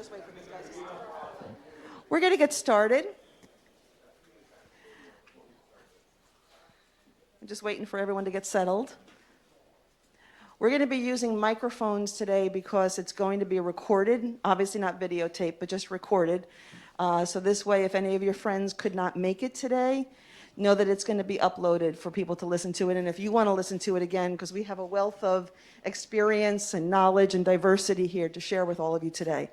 just wait for these guys to start. We're going to get started. I'm just waiting for everyone to get settled. We're going to be using microphones today because it's going to be recorded, obviously not videotaped, but just recorded. So this way, if any of your friends could not make it today, know that it's going to be uploaded for people to listen to it. And if you want to listen to it again, because we have a wealth of experience and knowledge and diversity here to share with all of you today.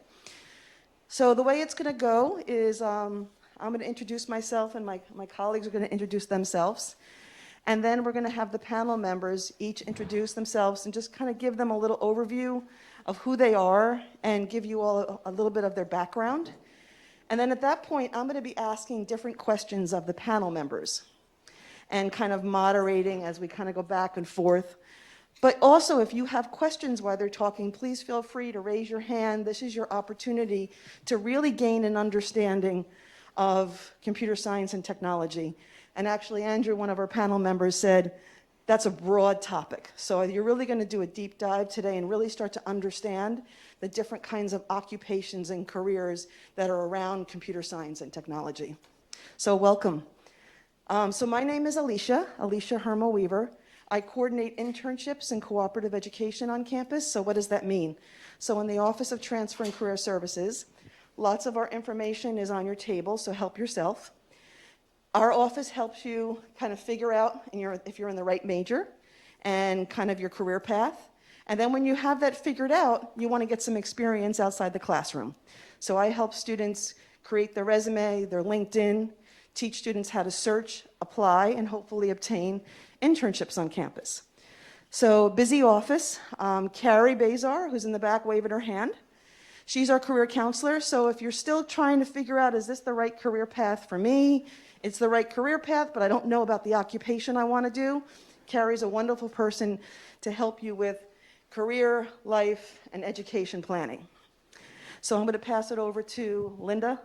So the way it's going to go is I'm going to introduce myself, and my colleagues are going to introduce themselves. And then we're going to have the panel members each introduce themselves and just kind of give them a little overview of who they are and give you all a little bit of their background. And then at that point, I'm going to be asking different questions of the panel members and kind of moderating as we kind of go back and forth. But also, if you have questions while they're talking, please feel free to raise your hand. This is your opportunity to really gain an understanding of computer science and technology. And actually, Andrew, one of our panel members, said that's a broad topic. So you're really going to do a deep dive today and really start to understand the different kinds of occupations and careers that are around computer science and technology. So welcome. So my name is Alicia Hermo-Weaver. I coordinate internships and cooperative education on campus. So what does that mean? So in the Office of Transfer and Career Services, lots of our information is on your table, so help yourself. Our office helps you kind of figure out if you're in the right major and kind of your career path. And then when you have that figured out, you want to get some experience outside the classroom. So I help students create their resume, their LinkedIn, teach students how to search, apply, and hopefully obtain internships on campus. So busy office. Carrie Bazar, who's in the back waving her hand. She's our career counselor. So if you're still trying to figure out, is this the right career path for me? It's the right career path, but I don't know about the occupation I want to do. Carrie's a wonderful person to help you with career, life, and education planning. So I'm going to pass it over to Linda,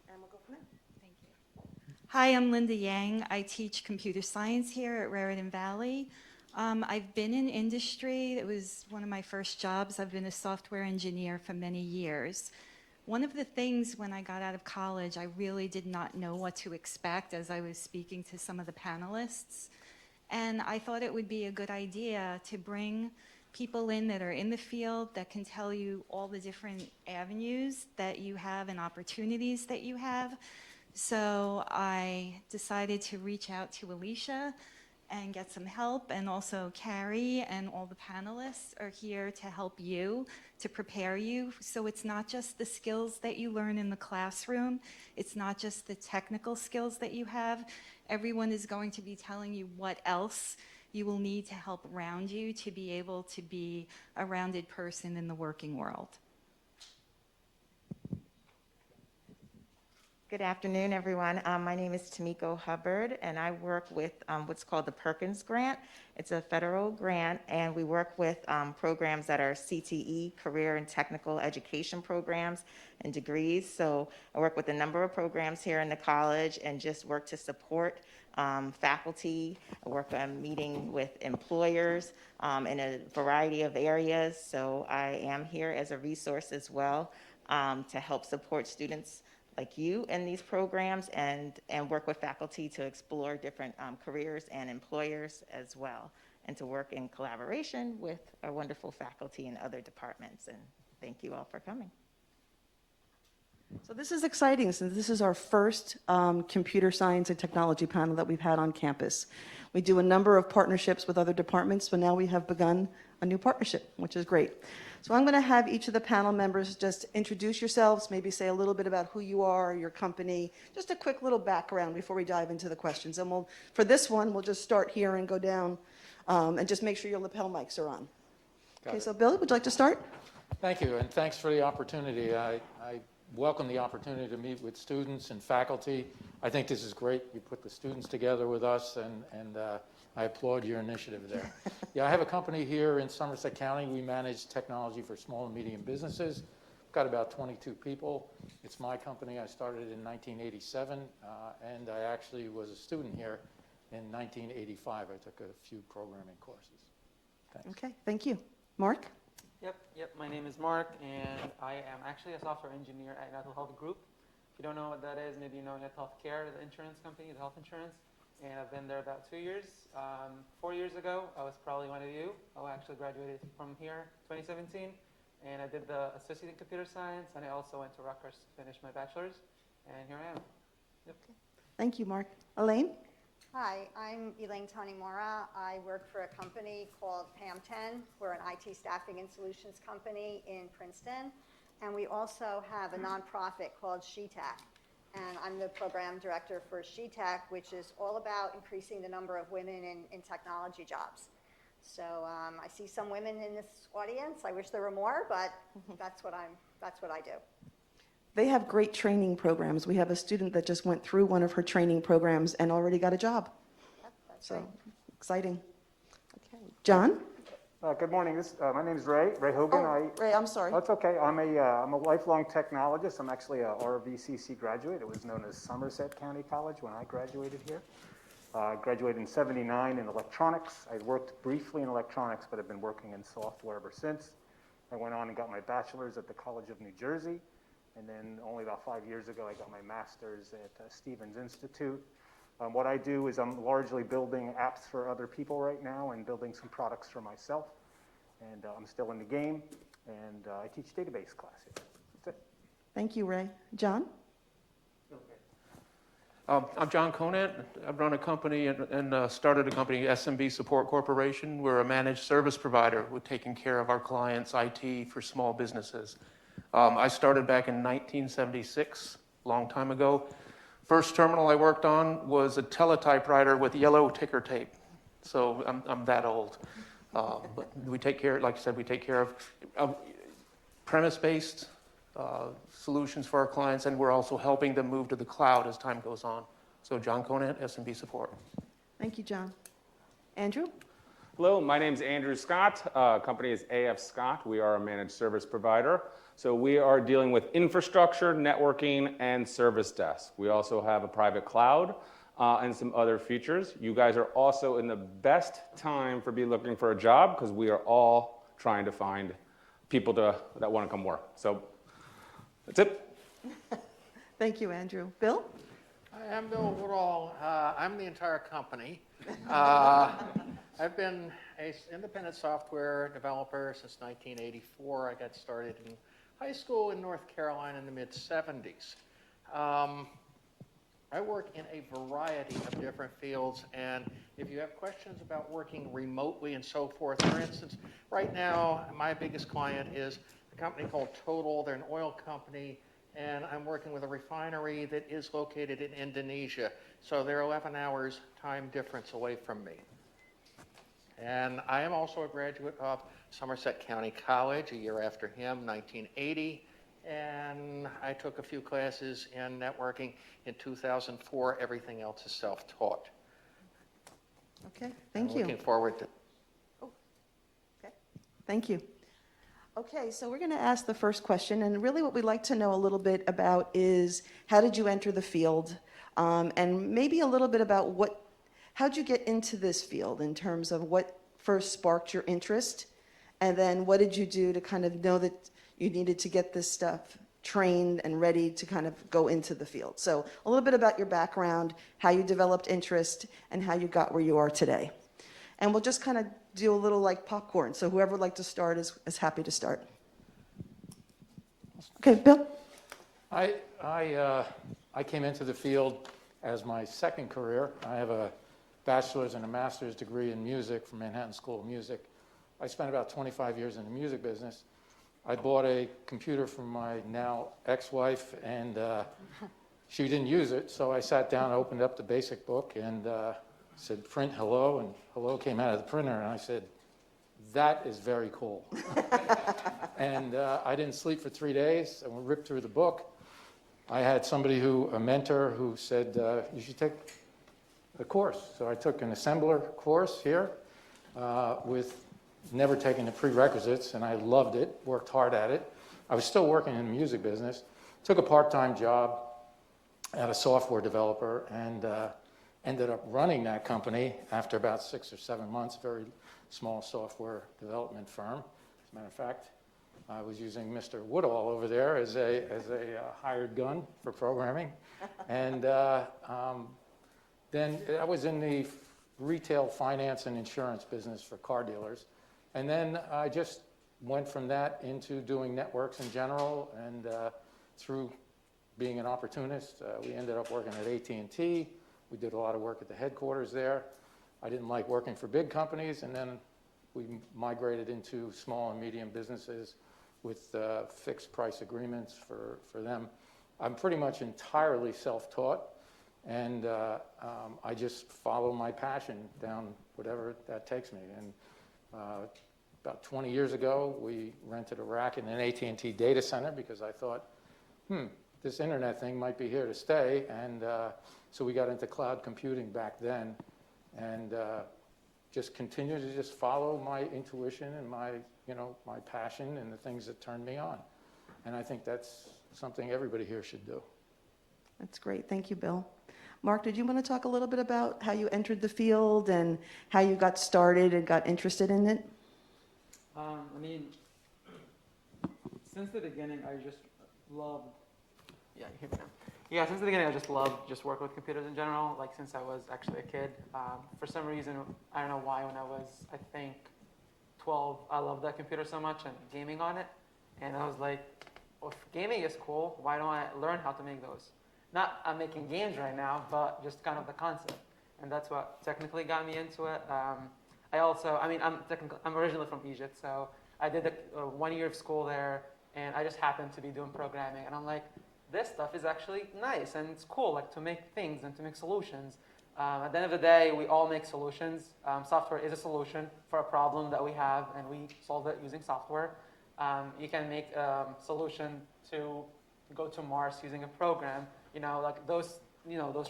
and we'll go from there. Thank you. Hi, I'm Linda Yang. I teach computer science here at Raritan Valley. I've been in industry. It was one of my first jobs. I've been a software engineer for many years. One of the things when I got out of college, I really did not know what to expect as I was speaking to some of the panelists. And I thought it would be a good idea to bring people in that are in the field that can tell you all the different avenues that you have and opportunities that you have. So I decided to reach out to Alicia and get some help, and also Carrie and all the panelists are here to help you, to prepare you. So it's not just the skills that you learn in the classroom, it's not just the technical skills that you have. Everyone is going to be telling you what else you will need to help round you to be able to be a rounded person in the working world. Good afternoon, everyone. My name is Tamiko Hubbard, and I work with what's called the Perkins Grant. It's a federal grant, and we work with programs that are CTE, career and technical education programs and degrees. So I work with a number of programs here in the college and just work to support faculty. I work on meeting with employers in a variety of areas. So I am here as a resource as well to help support students like you in these programs and work with faculty to explore different careers and employers as well, and to work in collaboration with our wonderful faculty in other departments. And thank you all for coming. So this is exciting, since this is our first computer science and technology panel that we've had on campus. We do a number of partnerships with other departments, but now we have begun a new partnership, which is great. So I'm going to have each of the panel members just introduce yourselves, maybe say a little bit about who you are, your company, just a quick little background before we dive into the questions. And for this one, we'll just start here and go down and just make sure your lapel mics are on. Okay, so Bill, would you like to start? Thank you, and thanks for the opportunity. I welcome the opportunity to meet with students and faculty. I think this is great. You put the students together with us, and I applaud your initiative there. Yeah, I have a company here in Somerset County. We manage technology for small and medium businesses. We've got about 22 people. It's my company. I started in 1987, and I actually was a student here in 1985. I took a few programming courses. Thanks. Okay, thank you. Mark? Yep. My name is Mark, and I am actually a software engineer at United Health Group. If you don't know what that is, maybe you know United Healthcare, the insurance company, the health insurance. And I've been there about 2 years. 4 years ago, I was probably one of you. I actually graduated from here 2017. And I did the associate in computer science, and I also went to Rutgers to finish my bachelor's. And here I am. Yep. Thank you, Mark. Elaine? Hi, I'm Elaine Tonimura. I work for a company called PAM10. We're an IT staffing and solutions company in Princeton. And we also have a nonprofit called SheTech. And I'm the program director for SheTech, which is all about increasing the number of women in technology jobs. So I see some women in this audience. I wish there were more, but that's what I do. They have great training programs. We have a student that just went through one of her training programs and already got a job. Yep, that's So right. exciting. Okay. John? Good morning. My name is Ray Hogan. Oh, Ray, I'm sorry. That's okay. I'm a lifelong technologist. I'm actually a RVCC graduate. It was known as Somerset County College when I graduated here. Graduated in '79 in electronics. I worked briefly in electronics, but I've been working in software ever since. I went on and got my bachelor's at the College of New Jersey. And then only about 5 years ago, I got my master's at Stevens Institute. What I do is I'm largely building apps for other people right now and building some products for myself. And I'm still in the game, and I teach database class here. That's it. Thank you, Ray. John? I'm John Conant. I've run a company and started a company, SMB Support Corporation. We're a managed service provider. We're taking care of our clients' IT for small businesses. I started back in 1976, a long time ago. First terminal I worked on was a teletypewriter with yellow ticker tape. So I'm that old. But we take care, like I said, we take care of premise-based solutions for our clients, and we're also helping them move to the cloud as time goes on. So John Conant, SMB Support. Thank you, John. Andrew? Hello, my name is Andrew Scott. Company is AF Scott. We are a managed service provider. So we are dealing with infrastructure, networking, and service desk. We also have a private cloud and some other features. You guys are also in the best time for be looking for a job because we are all trying to find people that want to come work. So that's it. Thank you, Andrew. Bill? Hi, I'm Bill Woodall. I'm the entire company. I've been an independent software developer since 1984. I got started in high school in North Carolina in the mid-'70s. I work in a variety of different fields, and if you have questions about working remotely and so forth, for instance, right now my biggest client is a company called Total. They're an oil company, and I'm working with a refinery that is located in Indonesia, so they're 11 hours time difference away from me. And I am also a graduate of Somerset County College, a year after him, 1980. And I took a few classes in networking in 2004. Everything else is self-taught. Okay, thank you. Looking forward to. Okay, thank you. Okay, so we're going to ask the first question, and really what we'd like to know a little bit about is how did you enter the field, and maybe a little bit about how'd you get into this field in terms of what first sparked your interest, and then what did you do to kind of know that you needed to get this stuff trained and ready to kind of go into the field. So a little bit about your background, how you developed interest, and how you got where you are today. And we'll just kind of do a little like popcorn. So whoever would like to start is happy to start. Okay, Bill? I came into the field as my second career. I have a bachelor's and a master's degree in music from Manhattan School of Music. I spent about 25 years in the music business. I bought a computer from my now ex-wife, and she didn't use it, so I sat down and opened up the basic book and said, print hello, and hello came out of the printer, and I said, that is very cool. And I didn't sleep for 3 days, and we ripped through the book. I had a mentor who said, you should take the course. So I took an assembler course here with never taken the prerequisites, and I loved it, worked hard at it. I was still working in the music business, took a part-time job at a software developer, and ended up running that company after about 6 or 7 months, very small software development firm, as a matter of fact. I was using Mr. Woodall over there as a hired gun for programming. And then I was in the retail finance and insurance business for car dealers. And then I just went from that into doing networks in general, and through being an opportunist, we ended up working at AT&T. We did a lot of work at the headquarters there. I didn't like working for big companies, and then we migrated into small and medium businesses with fixed price agreements for them. I'm pretty much entirely self-taught, and I just follow my passion down whatever that takes me. And about 20 years ago, we rented a rack in an AT&T data center because I thought, this internet thing might be here to stay. And so we got into cloud computing back then, and just continue to just follow my intuition and my passion and the things that turn me on. And I think that's something everybody here should do. That's great. Thank you, Bill. Mark, did you want to talk a little bit about how you entered the field and how you got started and got interested in it? I mean, since the beginning, I just loved. Yeah, you hear me now. Yeah, since the beginning, I just loved just working with computers in general. Like since I was actually a kid. For some reason, I don't know why. When I was, I think, 12, I loved that computer so much and gaming on it. And I was like, well, if gaming is cool, why don't I learn how to make those? Not I'm making games right now, but just kind of the concept. And that's what technically got me into it. I'm originally from Egypt, so I did 1 year of school there, and I just happened to be doing programming. And I'm like, this stuff is actually nice, and it's cool, like to make things and to make solutions. At the end of the day, we all make solutions. Software is a solution for a problem that we have, and we solve it using software. You can make a solution to go to Mars using a program. Like those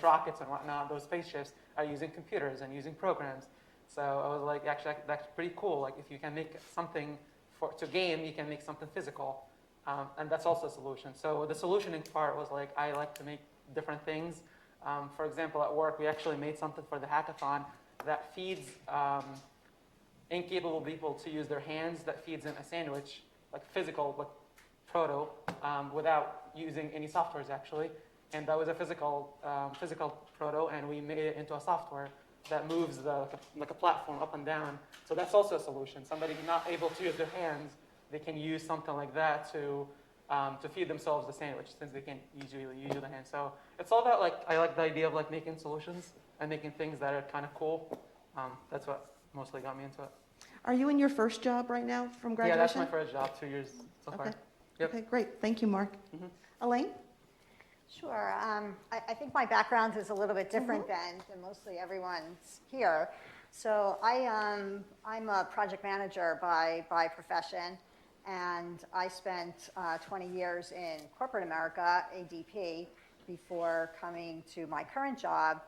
rockets and whatnot, those spaceships are using computers and using programs. So I was like, actually, that's pretty cool. Like if you can make something to game, you can make something physical. And that's also a solution. So the solutioning part was like, I like to make different things. For example, at work, we actually made something for the hackathon that feeds incapable people to use their hands, that feeds in a sandwich, like physical, like proto, without using any softwares actually. And that was a physical proto, and we made it into a software that moves like a platform up and down. So that's also a solution. Somebody not able to use their hands, they can use something like that to feed themselves the sandwich, since they can't usually use their hands. So it's all about I like the idea of like making solutions and making things that are kind of cool. That's what mostly got me into it. Are you in your first job right now from graduation? Yeah, that's my first job, 2 years so far. Yep. Okay, great. Thank you, Mark. Elaine? Sure. I think my background is a little bit different than mostly everyone's here. So I'm a project manager by profession, and I spent 20 years in corporate America, ADP, before coming to my current job,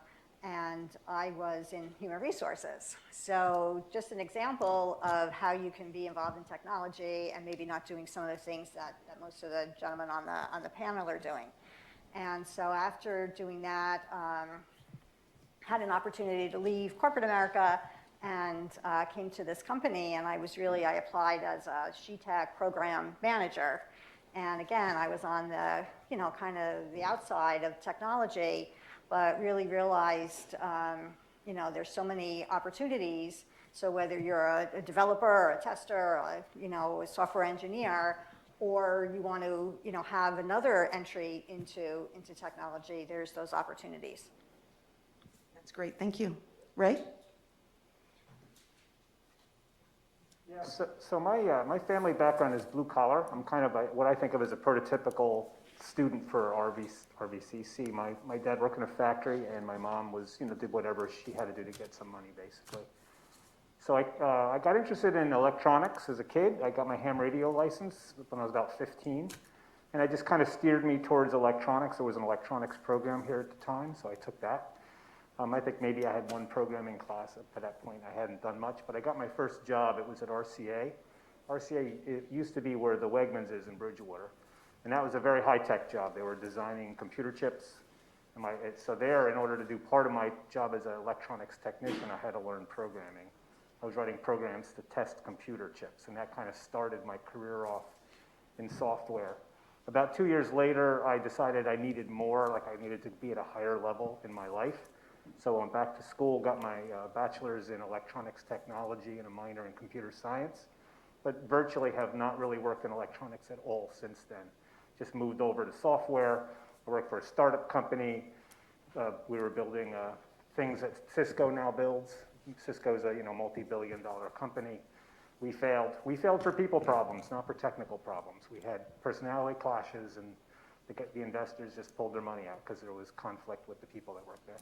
and I was in human resources. So just an example of how you can be involved in technology and maybe not doing some of the things that most of the gentlemen on the panel are doing. And so after doing that, had an opportunity to leave corporate America and came to this company, and I applied as a SheTech program manager. And again, I was on the, kind of the outside of technology, but really realized, there's so many opportunities. So whether you're a developer or a tester or, a software engineer, or you want to, have another entry into technology, there's those opportunities. That's great. Thank you. Ray? Yeah, so my family background is blue collar. I'm kind of what I think of as a prototypical student for RVCC. My dad worked in a factory, and my mom was, did whatever she had to do to get some money, basically. So I got interested in electronics as a kid. I got my ham radio license when I was about 15, and it just kind of steered me towards electronics. There was an electronics program here at the time, so I took that. I think maybe I had one programming class up to that point. I hadn't done much, but I got my first job. It was at RCA. RCA, it used to be where the Wegmans is in Bridgewater, and that was a very high-tech job. They were designing computer chips. So there, in order to do part of my job as an electronics technician, I had to learn programming. I was writing programs to test computer chips, and that kind of started my career off in software. About 2 years later, I decided I needed more, like I needed to be at a higher level in my life. So I went back to school, got my bachelor's in electronics technology and a minor in computer science, but virtually have not really worked in electronics at all since then. Just moved over to software. I worked for a startup company. We were building things that Cisco now builds. Cisco's a multi-billion-dollar company. We failed. We failed for people problems, not for technical problems. We had personality clashes, and the investors just pulled their money out because there was conflict with the people that worked there.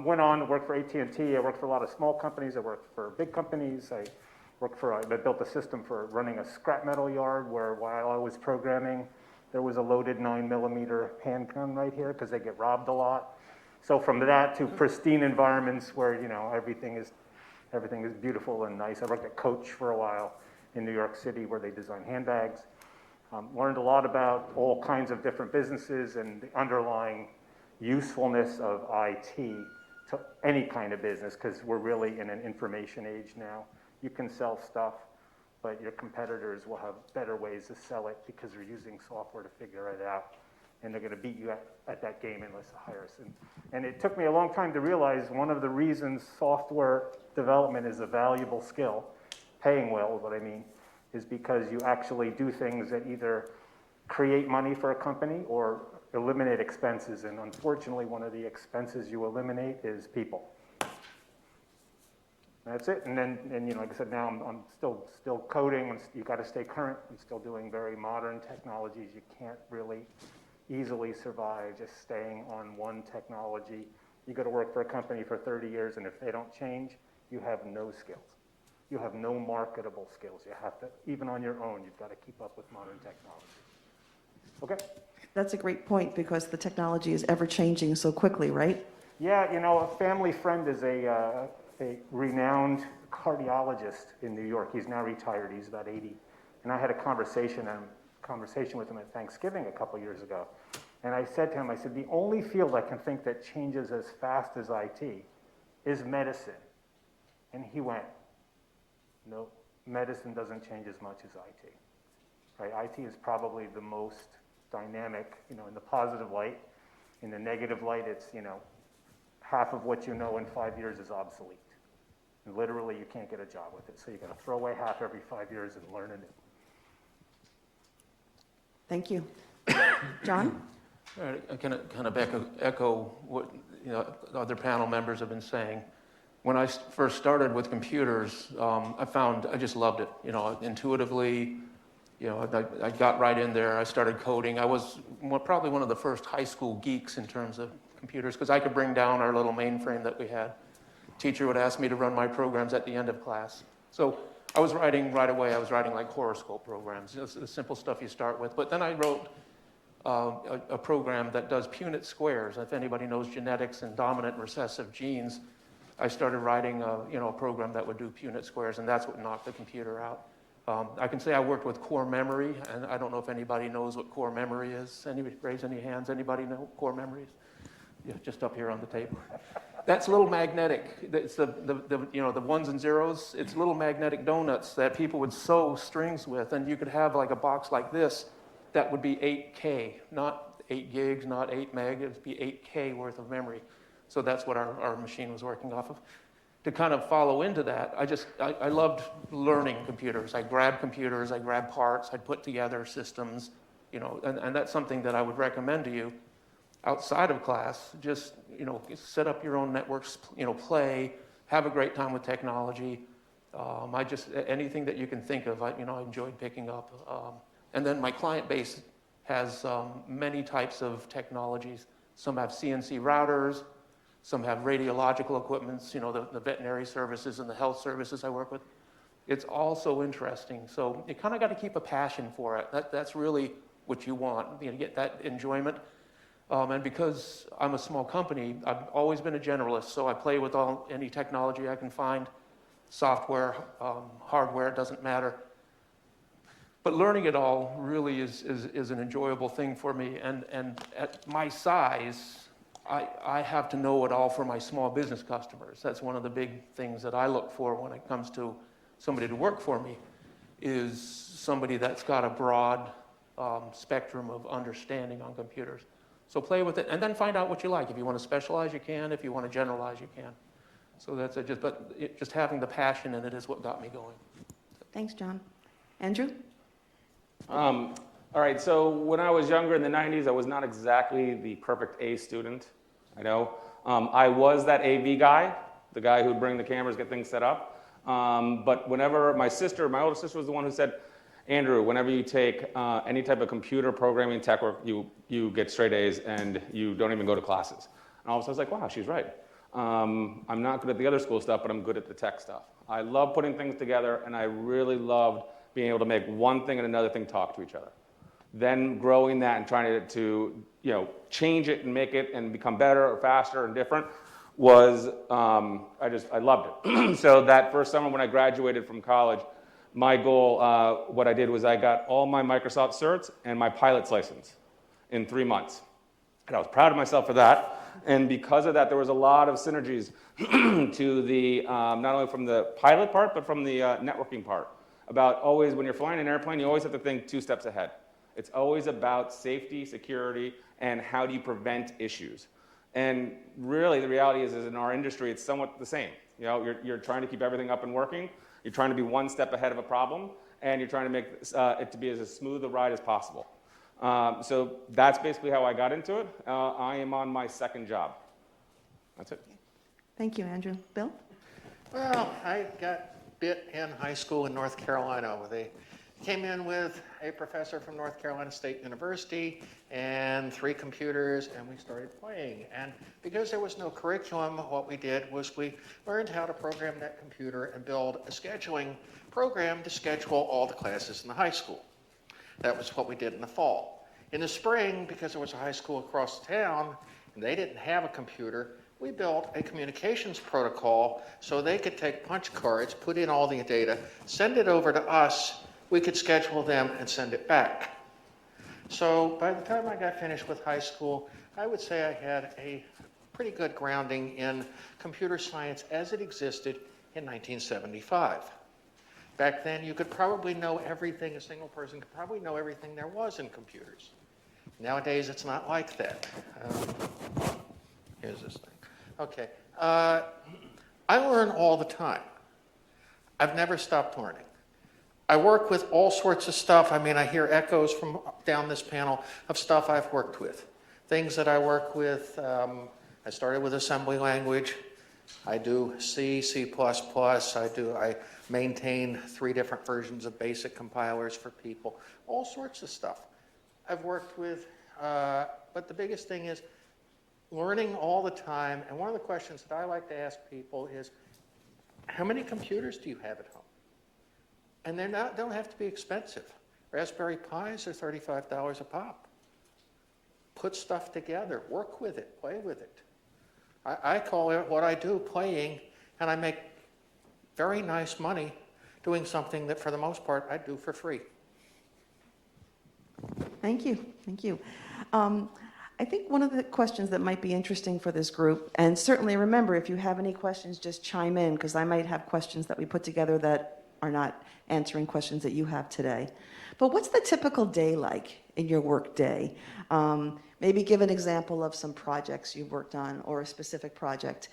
Went on to work for AT&T. I worked for a lot of small companies. I worked for big companies. I built a system for running a scrap metal yard where while I was programming, there was a loaded 9mm handgun right here because they get robbed a lot. So from that to pristine environments where everything is beautiful and nice. I worked at Coach for a while in New York City where they design handbags. Learned a lot about all kinds of different businesses and the underlying usefulness of IT to any kind of business because we're really in an information age now. You can sell stuff, but your competitors will have better ways to sell it because they're using software to figure it out. And they're going to beat you at that game unless they hire us. And it took me a long time to realize one of the reasons software development is a valuable skill, paying well is what I mean, is because you actually do things that either create money for a company or eliminate expenses. And unfortunately, one of the expenses you eliminate is people. That's it. And then, like I said, now I'm still coding. And you got to stay current. I'm still doing very modern technologies. You can't really easily survive just staying on one technology. You go to work for a company for 30 years, and if they don't change, you have no skills. You have no marketable skills. You have to, even on your own, you've got to keep up with modern technology. Okay? That's a great point because the technology is ever changing so quickly, right? Yeah, a family friend is a renowned cardiologist in New York. He's now retired. He's about 80. And I had a conversation with him at Thanksgiving a couple years ago. And I said to him, the only field I can think that changes as fast as IT is medicine. And he went, no, medicine doesn't change as much as IT. Right? IT is probably the most dynamic, in the positive light. In the negative light, it's, half of what you know in 5 years is obsolete. And literally, you can't get a job with it. So you got to throw away half every 5 years and learn anew. Thank you. John? All right, I kind of echo what other panel members have been saying. When I first started with computers, I just loved it. Intuitively, I got right in there. I started coding. I was probably one of the first high school geeks in terms of computers because I could bring down our little mainframe that we had. Teacher would ask me to run my programs at the end of class. So I was writing right away. I was writing like horoscope programs, the simple stuff you start with. But then I wrote a program that does Punnett squares. If anybody knows genetics and dominant and recessive genes, I started writing a program that would do Punnett squares, and that's what knocked the computer out. I can say I worked with core memory, and I don't know if anybody knows what core memory is. Anybody raise any hands? Anybody know what core memory is? Yeah, just up here on the table. That's little magnetic. It's the ones and zeros. It's little magnetic donuts that people would sew strings with, and you could have like a box like this that would be 8K, not 8 gigs, not 8 meg. It would be 8K worth of memory. So that's what our machine was working off of. To kind of follow into that, I loved learning computers. I grabbed computers, I grabbed parts, I'd put together systems, and that's something that I would recommend to you. Outside of class, just set up your own networks, play, have a great time with technology. Anything that you can think of, I enjoyed picking up. And then my client base has many types of technologies. Some have CNC routers, some have radiological equipments, the veterinary services and the health services I work with. It's all so interesting. So you kind of got to keep a passion for it. That's really what you want, get that enjoyment. And because I'm a small company, I've always been a generalist, so I play with any technology I can find, software, hardware, it doesn't matter. But learning it all really is an enjoyable thing for me. And at my size, I have to know it all for my small business customers. That's one of the big things that I look for when it comes to somebody to work for me, is somebody that's got a broad spectrum of understanding on computers. So play with it and then find out what you like. If you want to specialize, you can. If you want to generalize, you can. So that's it. Just having the passion in it is what got me going. Thanks, John. Andrew? All right, so when I was younger in the 90s, I was not exactly the perfect A student. I know. I was that AV guy, the guy who'd bring the cameras, get things set up. But whenever my older sister was the one who said, Andrew, whenever you take any type of computer programming tech work, you get straight A's and you don't even go to classes. And all of a sudden I was like, wow, she's right. I'm not good at the other school stuff, but I'm good at the tech stuff. I love putting things together, and I really loved being able to make one thing and another thing talk to each other. Then growing that and trying to change it and make it and become better or faster and different was, I loved it. So that first summer when I graduated from college, my goal, what I did was I got all my Microsoft certs and my pilot's license in 3 months. And I was proud of myself for that. And because of that, there was a lot of synergies to the, not only from the pilot part, but from the networking part. About always, when you're flying an airplane, you always have to think 2 steps ahead. It's always about safety, security, and how do you prevent issues. And really, the reality is in our industry, it's somewhat the same. You're trying to keep everything up and working. You're trying to be 1 step ahead of a problem, and you're trying to make it to be as smooth a ride as possible. So that's basically how I got into it. I am on my 2nd job. That's it. Thank you, Andrew. Bill? Well, I got bit in high school in North Carolina. They came in with a professor from North Carolina State University and 3 computers, and we started playing. And because there was no curriculum, what we did was we learned how to program that computer and build a scheduling program to schedule all the classes in the high school. That was what we did in the fall. In the spring, because there was a high school across town, and they didn't have a computer, we built a communications protocol so they could take punch cards, put in all the data, send it over to us, we could schedule them and send it back. So by the time I got finished with high school, I would say I had a pretty good grounding in computer science as it existed in 1975. Back then, you could probably know everything, a single person could probably know everything there was in computers. Nowadays, it's not like that. Here's this thing. Okay. I learn all the time. I've never stopped learning. I work with all sorts of stuff. I mean, I hear echoes from down this panel of stuff I've worked with. Things that I work with, I started with assembly language. I do C, C++. I maintain 3 different versions of basic compilers for people. All sorts of stuff I've worked with. But the biggest thing is learning all the time. And one of the questions that I like to ask people is, how many computers do you have at home? And they don't have to be expensive. Raspberry Pis are $35 a pop. Put stuff together, work with it, play with it. I call it what I do, playing, and I make very nice money doing something that for the most part I do for free. Thank you. Thank you. I think one of the questions that might be interesting for this group, and certainly remember, if you have any questions, just chime in, because I might have questions that we put together that are not answering questions that you have today. But what's the typical day like in your work day? Maybe give an example of some projects you've worked on or a specific project.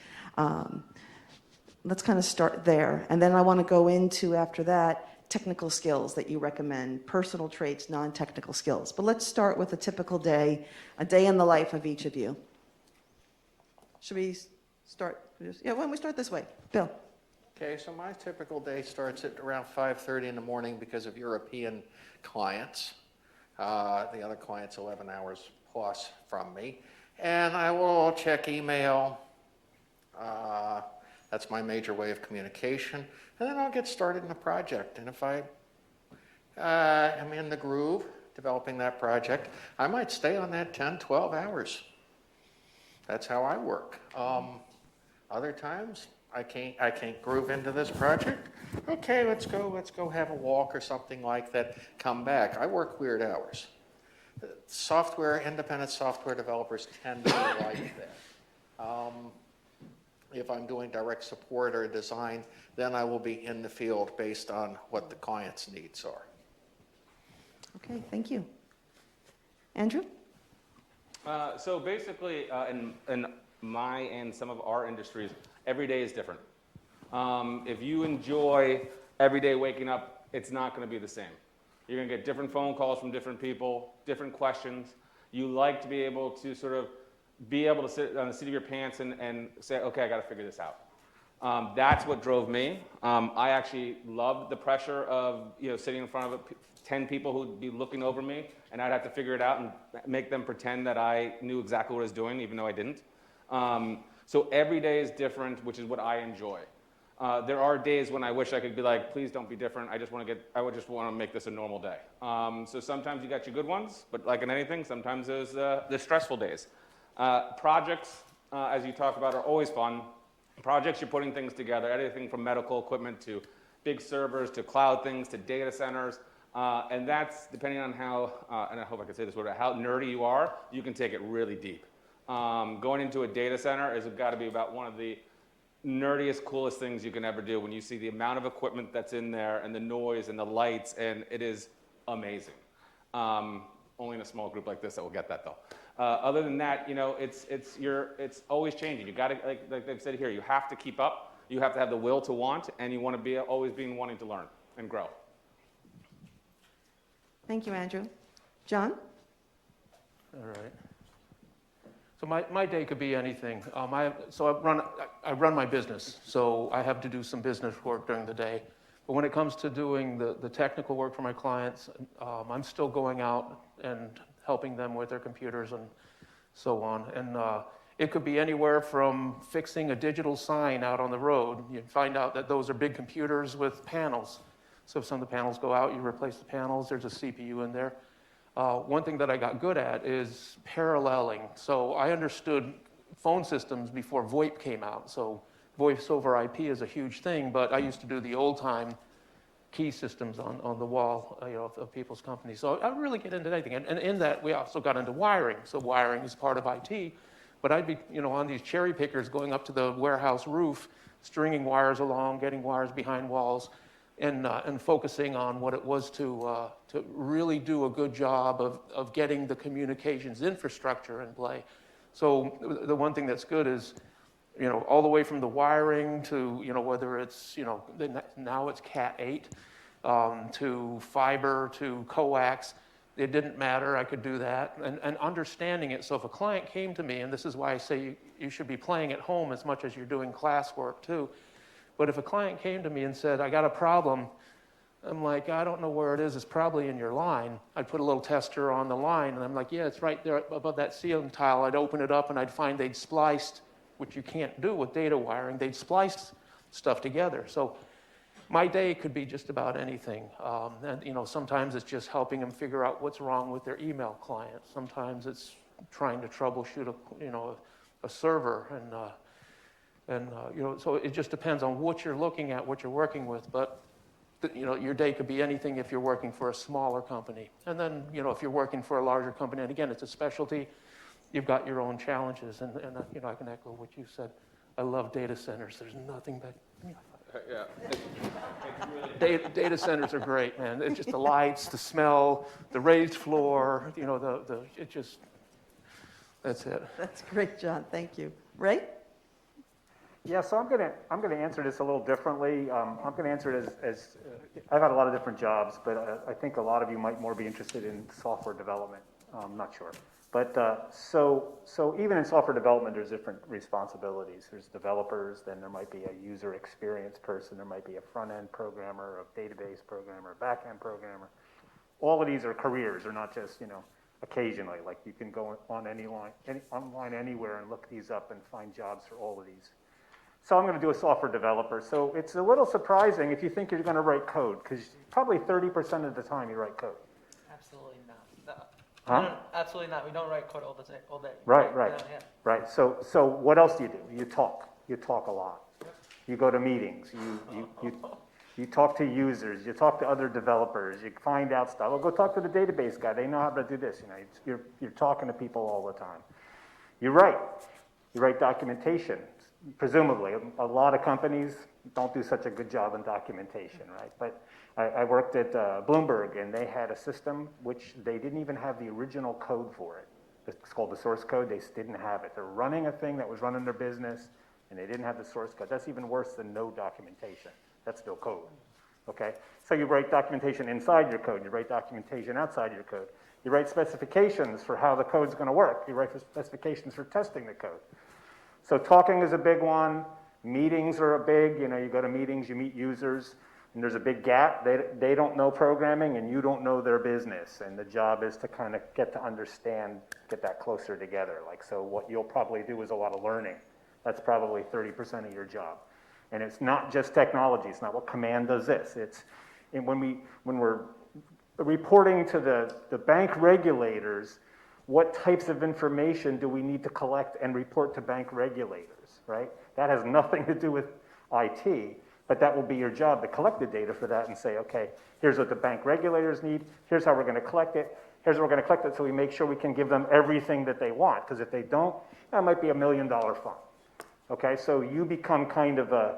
Let's kind of start there. And then I want to go into, after that, technical skills that you recommend, personal traits, non-technical skills. But let's start with a typical day, a day in the life of each of you. Should we start? Yeah, why don't we start this way? Bill. Okay, so my typical day starts at around 5:30 in the morning because of European clients. The other clients 11 hours plus from me. And I will check email. That's my major way of communication. And then I'll get started in a project. And if I am in the groove developing that project, I might stay on that 10, 12 hours. That's how I work. Other times, I can't groove into this project. Okay, let's go have a walk or something like that. Come back. I work weird hours. Independent software developers tend to be like that. If I'm doing direct support or design, then I will be in the field based on what the client's needs are. Okay, thank you. Andrew? So basically, in my and some of our industries, every day is different. If you enjoy every day waking up, it's not going to be the same. You're going to get different phone calls from different people, different questions. You like to be able to sort of be able to sit on the seat of your pants and say, okay, I got to figure this out. That's what drove me. I actually loved the pressure of sitting in front of 10 people who'd be looking over me, and I'd have to figure it out and make them pretend that I knew exactly what I was doing, even though I didn't. So every day is different, which is what I enjoy. There are days when I wish I could be like, please don't be different. I would just want to make this a normal day. So sometimes you got your good ones, but like in anything, sometimes there's stressful days. Projects, as you talk about, are always fun. Projects, you're putting things together, everything from medical equipment to big servers to cloud things to data centers. And that's depending on how, and I hope I can say this word, how nerdy you are, you can take it really deep. Going into a data center has got to be about one of the nerdiest, coolest things you can ever do when you see the amount of equipment that's in there and the noise and the lights, and it is amazing. Only in a small group like this that will get that though. Other than that, it's always changing. You got to, like they've said here, you have to keep up. You have to have the will to want, and you want to be always being wanting to learn and grow. Thank you, Andrew. John? All right. So my day could be anything. I run my business, so I have to do some business work during the day. But when it comes to doing the technical work for my clients, I'm still going out and helping them with their computers and so on. And it could be anywhere from fixing a digital sign out on the road. You find out that those are big computers with panels. So if some of the panels go out, you replace the panels. There's a CPU in there. One thing that I got good at is paralleling. So I understood phone systems before VoIP came out. So voice over IP is a huge thing, but I used to do the old-time key systems on the wall of people's companies. So I really get into anything. And in that, we also got into wiring. So wiring is part of IT. But I'd be on these cherry pickers going up to the warehouse roof, stringing wires along, getting wires behind walls, and focusing on what it was to really do a good job of getting the communications infrastructure in play. So the one thing that's good is, all the way from the wiring to, whether it's, now it's Cat 8, to fiber, to coax, it didn't matter, I could do that, and understanding it. So if a client came to me, and this is why I say you should be playing at home as much as you're doing classwork too, but if a client came to me and said, I got a problem, I'm like, I don't know where it is. It's probably in your line. I'd put a little tester on the line, and I'm like, yeah, it's right there above that ceiling tile. I'd open it up, and I'd find they'd spliced, which you can't do with data wiring. They'd spliced stuff together. So my day could be just about anything. And sometimes it's just helping them figure out what's wrong with their email client. Sometimes it's trying to troubleshoot a server, so it just depends on what you're looking at, what you're working with. But your day could be anything if you're working for a smaller company. And then, if you're working for a larger company, and again, it's a specialty, you've got your own challenges. And I can echo what you said. I love data centers. There's nothing but, data centers are great, man. It's just the lights, the smell, the raised floor, that's it. That's great, John. Thank you. Ray? Yeah, so I'm gonna answer this a little differently. I'm gonna answer it as I've had a lot of different jobs, but I think a lot of you might more be interested in software development. I'm not sure. But so even in software development, there's different responsibilities. There's developers, then there might be a user experience person, there might be a front-end programmer, a database programmer, a back-end programmer. All of these are careers, they're not just, occasionally. Like you can go on online anywhere and look these up and find jobs for all of these. So I'm going to do a software developer. So it's a little surprising if you think you're going to write code, because probably 30% of the time you write code. Absolutely not. No. Huh? Absolutely not. We don't write code all day. Right. Yeah. Right. So what else do? You talk. You talk a lot. You go to meetings. You talk to users. You talk to other developers. You find out stuff. Well, go talk to the database guy. They know how to do this. You're talking to people all the time. You write. You write documentation. Presumably, a lot of companies don't do such a good job in documentation, right? But I worked at Bloomberg, and they had a system which they didn't even have the original code for it. It's called the source code. They didn't have it. They're running a thing that was running their business, and they didn't have the source code. That's even worse than no documentation. That's still code, okay? So you write documentation inside your code. You write documentation outside your code. You write specifications for how the code's going to work. You write specifications for testing the code. So talking is a big one. Meetings are a big, you go to meetings, you meet users, and there's a big gap. They don't know programming, and you don't know their business. And the job is to kind of get to understand, get that closer together. Like, so what you'll probably do is a lot of learning. That's probably 30% of your job. And it's not just technology. It's not what command does this. It's when we're reporting to the bank regulators, what types of information do we need to collect and report to bank regulators, right? That has nothing to do with IT, but that will be your job to collect the data for that and say, okay, here's what the bank regulators need, here's how we're going to collect it, here's how we're going to collect it so we make sure we can give them everything that they want, because if they don't, that might be $1 million fine. Okay, so you become kind of a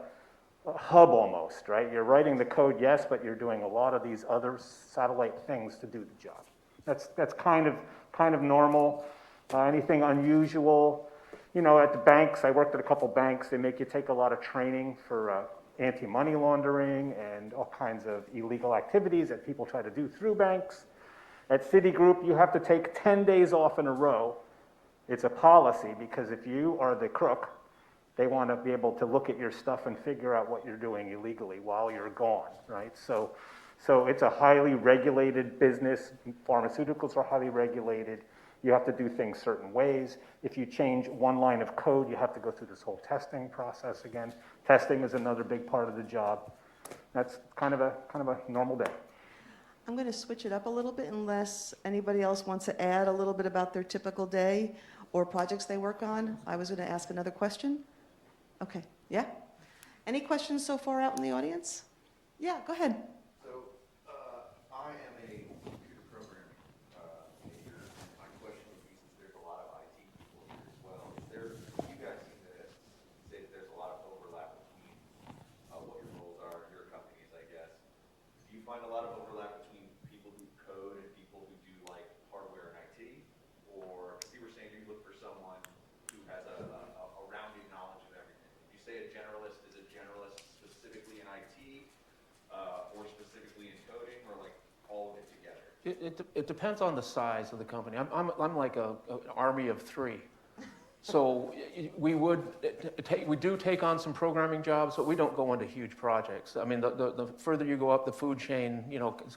hub almost, right? You're writing the code, yes, but you're doing a lot of these other satellite things to do the job. That's kind of normal. Anything unusual? At the banks, I worked at a couple banks. They make you take a lot of training for anti-money laundering and all kinds of illegal activities that people try to do through banks. At Citigroup, you have to take 10 days off in a row. It's a policy because if you are the crook, they want to be able to look at your stuff and figure out what you're doing illegally while you're gone, right? So it's a highly regulated business. Pharmaceuticals are highly regulated. You have to do things certain ways. If you change one line of code, you have to go through this whole testing process again. Testing is another big part of the job. That's kind of a normal day. I'm going to switch it up a little bit unless anybody else wants to add a little bit about their typical day or projects they work on. I was going to ask another question. Okay, yeah? Any questions so far out in the audience? Yeah, go ahead. So, I am a computer programming major. My question would be, since there's a lot of IT people here as well, you guys seem to say that there's a lot of overlap between what your roles are, your companies, I guess. Do you find a lot of overlap between people who code and people who do like hardware and IT? Or, as you were saying, you look for someone who has a rounded knowledge of everything. You say a generalist is a generalist specifically in IT, or specifically in coding, or like all of it together? It depends on the size of the company. I'm like an army of three. So we do take on some programming jobs, but we don't go into huge projects. I mean, the further you go up the food chain,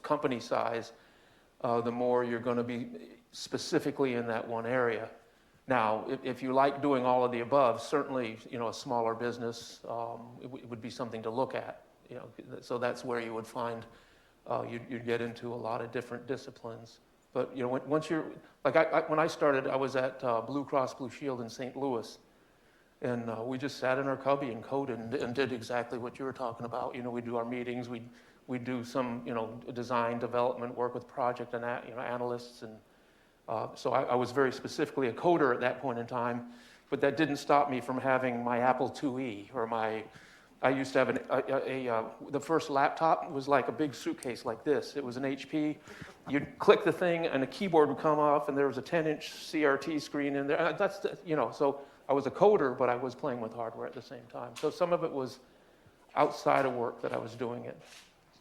company size, the more you're going to be specifically in that one area. Now, if you like doing all of the above, certainly, a smaller business it would be something to look at. So that's where you would find you'd get into a lot of different disciplines. But once you're like when I started, I was at Blue Cross Blue Shield in St. Louis, and we just sat in our cubby and coded and did exactly what you were talking about. We do our meetings, we do some design development work with project and analysts, and so I was very specifically a coder at that point in time. But that didn't stop me from having my Apple IIe or I used to have the first laptop was like a big suitcase like this. It was an HP. You'd click the thing and a keyboard would come off and there was a 10-inch CRT screen in there. So I was a coder, but I was playing with hardware at the same time. So some of it was outside of work that I was doing it.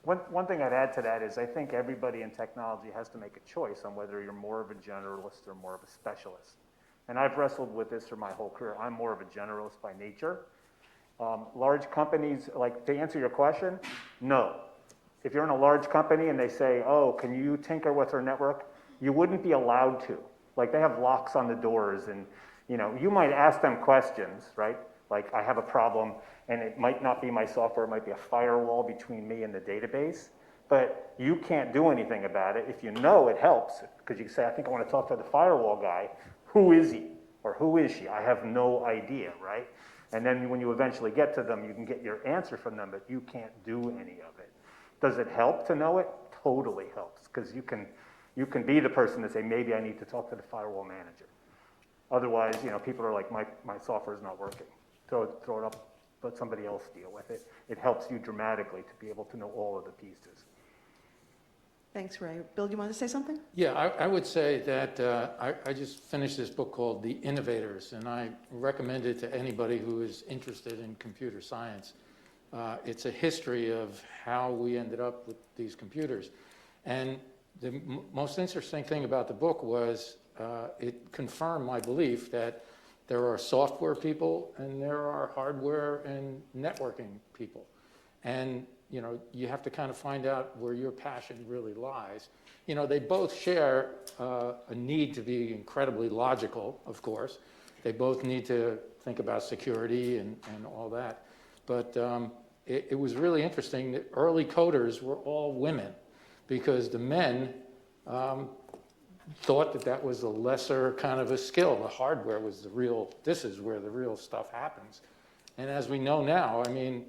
One thing I'd add to that is I think everybody in technology has to make a choice on whether you're more of a generalist or more of a specialist. And I've wrestled with this for my whole career. I'm more of a generalist by nature. Large companies, like to answer your question, no. If you're in a large company and they say, oh, can you tinker with our network? You wouldn't be allowed to. Like they have locks on the doors and you might ask them questions, right? Like I have a problem and it might not be my software, it might be a firewall between me and the database, but you can't do anything about it. If you know, it helps because you can say, I think I want to talk to the firewall guy. Who is he or who is she? I have no idea, right? And then when you eventually get to them, you can get your answer from them, but you can't do any of it. Does it help to know it? Totally helps, because you can be the person to say, maybe I need to talk to the firewall manager. Otherwise, people are like, my software is not working. Throw it up, let somebody else deal with it. It helps you dramatically to be able to know all of the pieces. Thanks, Ray. Bill, do you want to say something? Yeah, I would say that I just finished this book called The Innovators, and I recommend it to anybody who is interested in computer science. It's a history of how we ended up with these computers. And the most interesting thing about the book was it confirmed my belief that there are software people and there are hardware and networking people. And you know, you have to kind of find out where your passion really lies. You know, they both share a need to be incredibly logical, of course. They both need to think about security and all that. But it was really interesting that early coders were all women because the men thought that that was a lesser kind of a skill. The hardware was the real, this is where the real stuff happens. And as we know now, I mean,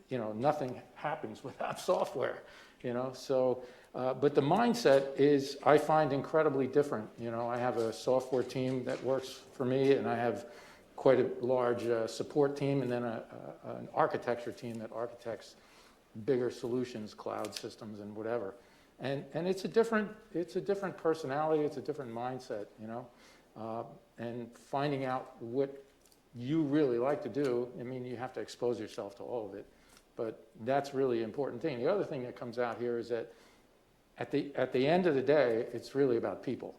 you know, nothing happens without software, you know, so, but the mindset is, I find, incredibly different. You know, I have a software team that works for me, and I have quite a large support team, and then an architecture team that architects bigger solutions, cloud systems and whatever. And it's a different personality, it's a different mindset, you know, and finding out what you really like to do. I mean, you have to expose yourself to all of it. But that's really an important thing. The other thing that comes out here is that at the end of the day, it's really about people.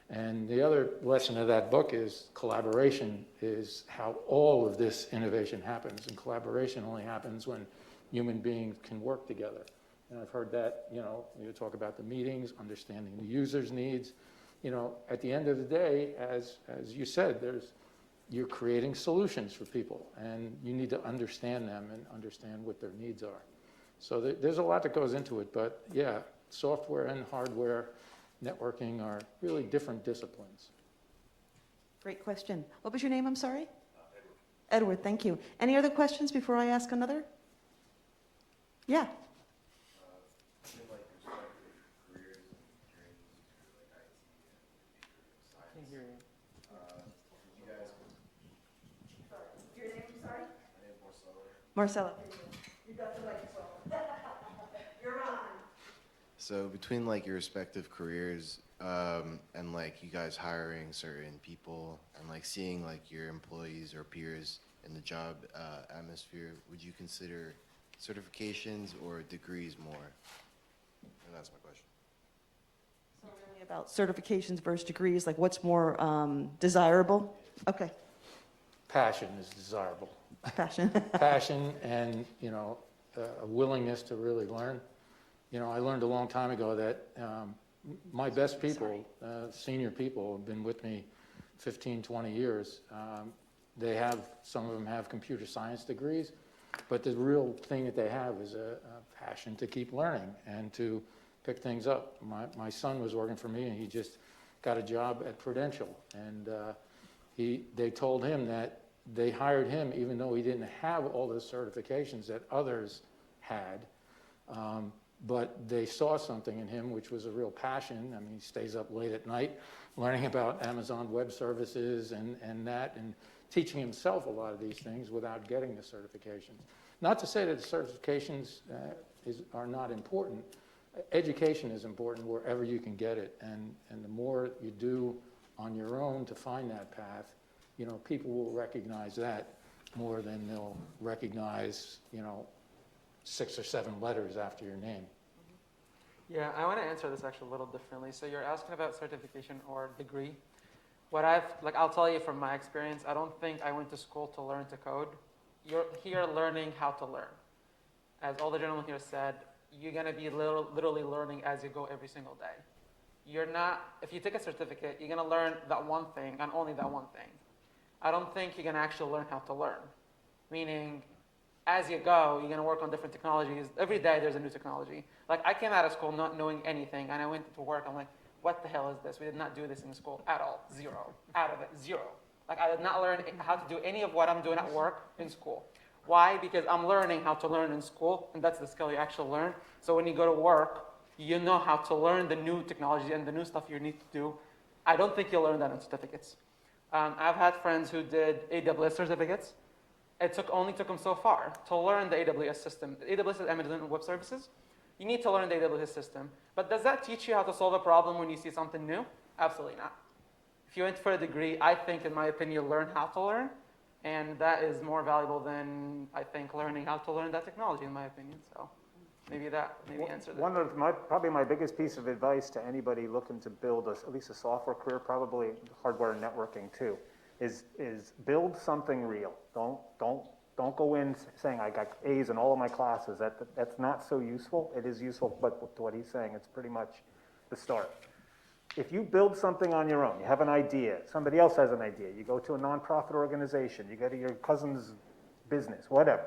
And the other lesson of that book is collaboration is how all of this innovation happens. And collaboration only happens when human beings can work together. And I've heard that, you know, you talk about the meetings, understanding the user's needs. You know, at the end of the day, as you said, you're creating solutions for people, and you need to understand them and understand what their needs are. So there's a lot that goes into it, but yeah, software and hardware networking are really different disciplines. Great question. What was your name? I'm sorry? Edward. Edward, thank you. Any other questions before I ask another? Yeah. Marcella. You got the microphone. You're on. So between like your respective careers and like you guys hiring certain people and like seeing like your employees or peers in the job atmosphere, would you consider certifications or degrees more? And that's my question. So really about certifications versus degrees, like what's more desirable? Okay. Passion is desirable. Passion. Passion and, you know, a willingness to really learn. You know, I learned a long time ago that my best people, senior people, have been with me 15, 20 years. Some of them have computer science degrees, but the real thing that they have is a passion to keep learning and to pick things up. My son was working for me, and he just got a job at Prudential, and they told him that they hired him even though he didn't have all the certifications that others had, but they saw something in him which was a real passion. I mean, he stays up late at night learning about Amazon Web Services and teaching himself a lot of these things without getting the certifications. Not to say that the certifications are not important. Education is important wherever you can get it, and the more you do on your own to find that path, you know, people will recognize that more than they'll recognize, you know, 6 or 7 letters after your name. Yeah, I want to answer this actually a little differently. So you're asking about certification or degree. I'll tell you from my experience, I don't think I went to school to learn to code. You're here learning how to learn. As all the gentlemen here said, you're going to be literally learning as you go every single day. If you take a certificate, you're going to learn that one thing and only that one thing. I don't think you're going to actually learn how to learn. Meaning, as you go, you're going to work on different technologies. Every day there's a new technology. Like, I came out of school not knowing anything, and I went to work, I'm like, what the hell is this? We did not do this in school at all. Zero. Out of it, zero. Like, I did not learn how to do any of what I'm doing at work in school. Why? Because I'm learning how to learn in school, and that's the skill you actually learn. So when you go to work, you know how to learn the new technology and the new stuff you need to do. I don't think you'll learn that in certificates. I've had friends who did AWS certificates. It only took them so far to learn the AWS system. AWS is Amazon Web Services. You need to learn the AWS system. But does that teach you how to solve a problem when you see something new? Absolutely not. If you went for a degree, I think, in my opinion, learn how to learn. And that is more valuable than, I think, learning how to learn that technology, in my opinion. So maybe answer that. One of probably my biggest piece of advice to anybody looking to build at least a software career, probably hardware and networking too, is build something real. Don't go in saying I got A's in all of my classes. That's not so useful. It is useful, but to what he's saying, it's pretty much the start. If you build something on your own, you have an idea, somebody else has an idea, you go to a nonprofit organization, you go to your cousin's business, whatever.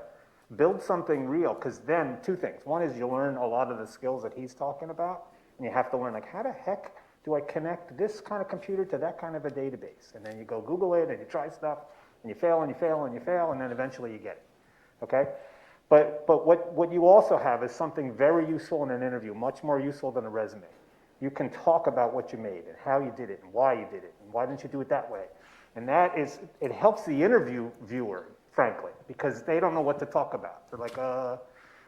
Build something real, because then two things. One is you learn a lot of the skills that he's talking about, and you have to learn, like, how the heck do I connect this kind of computer to that kind of a database? And then you go Google it, and you try stuff, and you fail, and you fail, and you fail, and then eventually you get it, okay? But what you also have is something very useful in an interview, much more useful than a resume. You can talk about what you made, and how you did it, and why you did it, and why didn't you do it that way? And it helps the viewer, frankly, because they don't know what to talk about. They're like,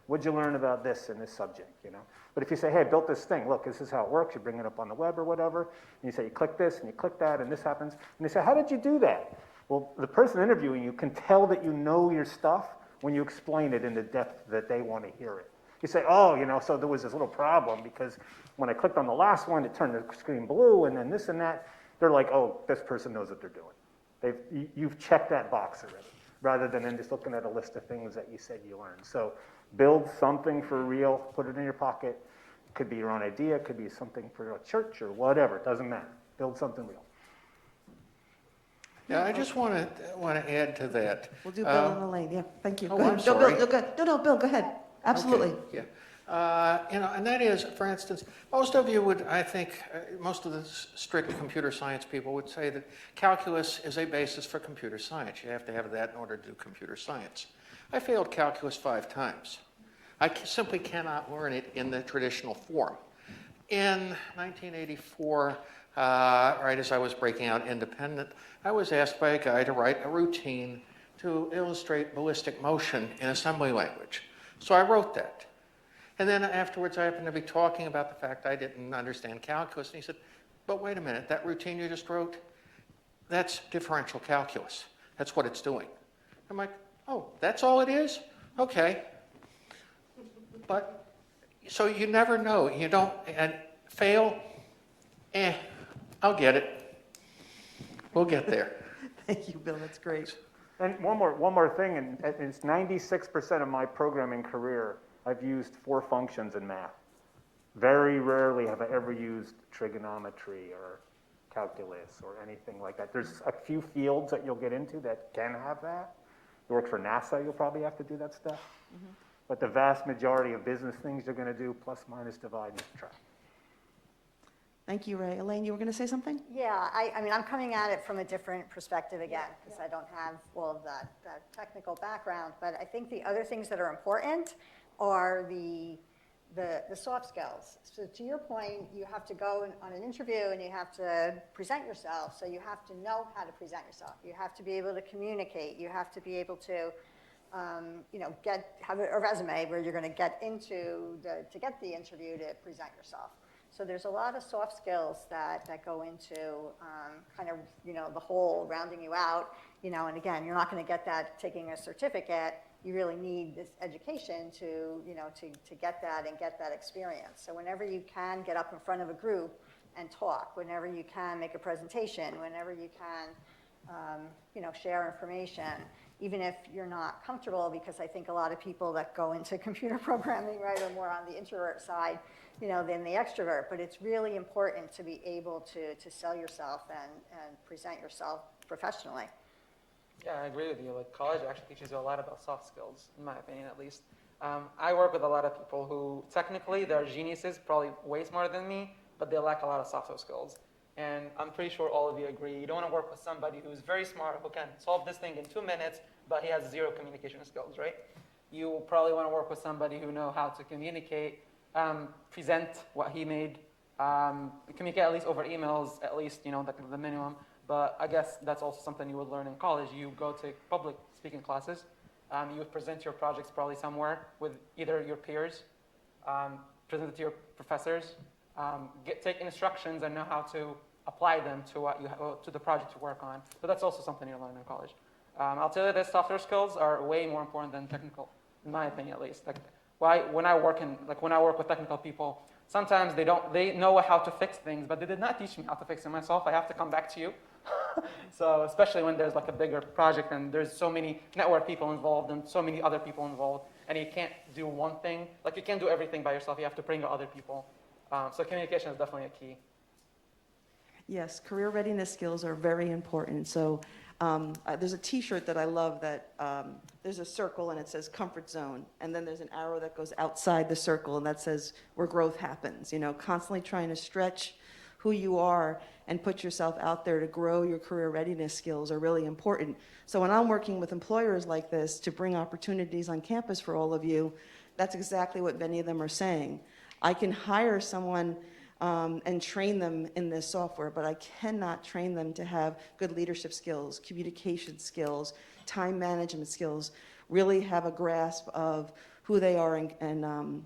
what'd you learn about this in this subject, you know? But if you say, hey, I built this thing, look, this is how it works, you bring it up on the web or whatever, and you say, you click this, and you click that, and this happens, and they say, how did you do that? Well, the person interviewing you can tell that you know your stuff when you explain it in the depth that they want to hear it. You say, oh, you know, so there was this little problem because when I clicked on the last one, it turned the screen blue, and then this and that. They're like, oh, this person knows what they're doing. You've checked that box already, rather than just looking at a list of things that you said you learned. So build something for real, put it in your pocket. It could be your own idea, it could be something for a church or whatever, it doesn't matter. Build something real. Yeah, I just want to add to that. We'll do Bill and Elaine. Yeah, thank you. Oh, Go ahead. I'm No, sorry. Bill, no, Bill, go ahead. Absolutely. Okay, yeah. And that is, for instance, most of you would, I think, most of the strict computer science people would say that calculus is a basis for computer science. You have to have that in order to do computer science. I failed calculus 5 times. I simply cannot learn it in the traditional form. In 1984, right as I was breaking out independent, I was asked by a guy to write a routine to illustrate ballistic motion in assembly language. So I wrote that. And then afterwards, I happened to be talking about the fact I didn't understand calculus. And he said, but wait a minute, that routine you just wrote, that's differential calculus. That's what it's doing. I'm like, oh, that's all it is? Okay. But, so you never know. You don't, and fail, I'll get it. We'll get there. Thank you, Bill. That's great. And one more thing, and it's 96% of my programming career, I've used 4 functions in math. Very rarely have I ever used trigonometry or calculus or anything like that. There's a few fields that you'll get into that can have that. You work for NASA, you'll probably have to do that stuff. Mm-hmm. But the vast majority of business things you're going to do, plus, minus, divide, and subtract. Thank you, Ray. Elaine, you were going to say something? Yeah, I mean, I'm coming at it from a different perspective again, because I don't have all of that technical background. But I think the other things that are important are the soft skills. So to your point, you have to go on an interview and you have to present yourself. So you have to know how to present yourself. You have to be able to communicate. You have to be able to, have a resume where you're going to get into to get the interview to present yourself. So there's a lot of soft skills that go into kind of, the whole rounding you out, and again, you're not going to get that taking a certificate. You really need this education to get that and get that experience. So whenever you can get up in front of a group and talk, whenever you can make a presentation, whenever you can, share information, even if you're not comfortable, because I think a lot of people that go into computer programming, right, are more on the introvert side, than the extrovert. But it's really important to be able to sell yourself and present yourself professionally. Yeah, I agree with you. Like, college actually teaches you a lot about soft skills, in my opinion, at least. I work with a lot of people who technically they're geniuses, probably way smarter than me, but they lack a lot of soft skills. And I'm pretty sure all of you agree. You don't want to work with somebody who's very smart, who can solve this thing in 2 minutes, but he has 0 communication skills, right? You probably want to work with somebody who knows how to communicate, present what he made, communicate at least over emails, at least, the minimum. But I guess that's also something you would learn in college. You go to public speaking classes. You would present your projects probably somewhere with either your peers. present it to your professors, take instructions and know how to apply them to what to the project you work on. So that's also something you learn in college. I'll tell you that software skills are way more important than technical, in my opinion at least. When I work with technical people, sometimes they know how to fix things, but they did not teach me how to fix it myself. I have to come back to you. So especially when there's like a bigger project and there's so many network people involved and so many other people involved, and you can't do one thing. Like you can't do everything by yourself. You have to bring other people. So communication is definitely a key. Yes, career readiness skills are very important. So there's a T-shirt that I love that there's a circle and it says comfort zone, and then there's an arrow that goes outside the circle and that says where growth happens. You know, constantly trying to stretch who you are and put yourself out there to grow your career readiness skills are really important. So when I'm working with employers like this to bring opportunities on campus for all of you, that's exactly what many of them are saying. I can hire someone and train them in this software, but I cannot train them to have good leadership skills, communication skills, time management skills, really have a grasp of who they are and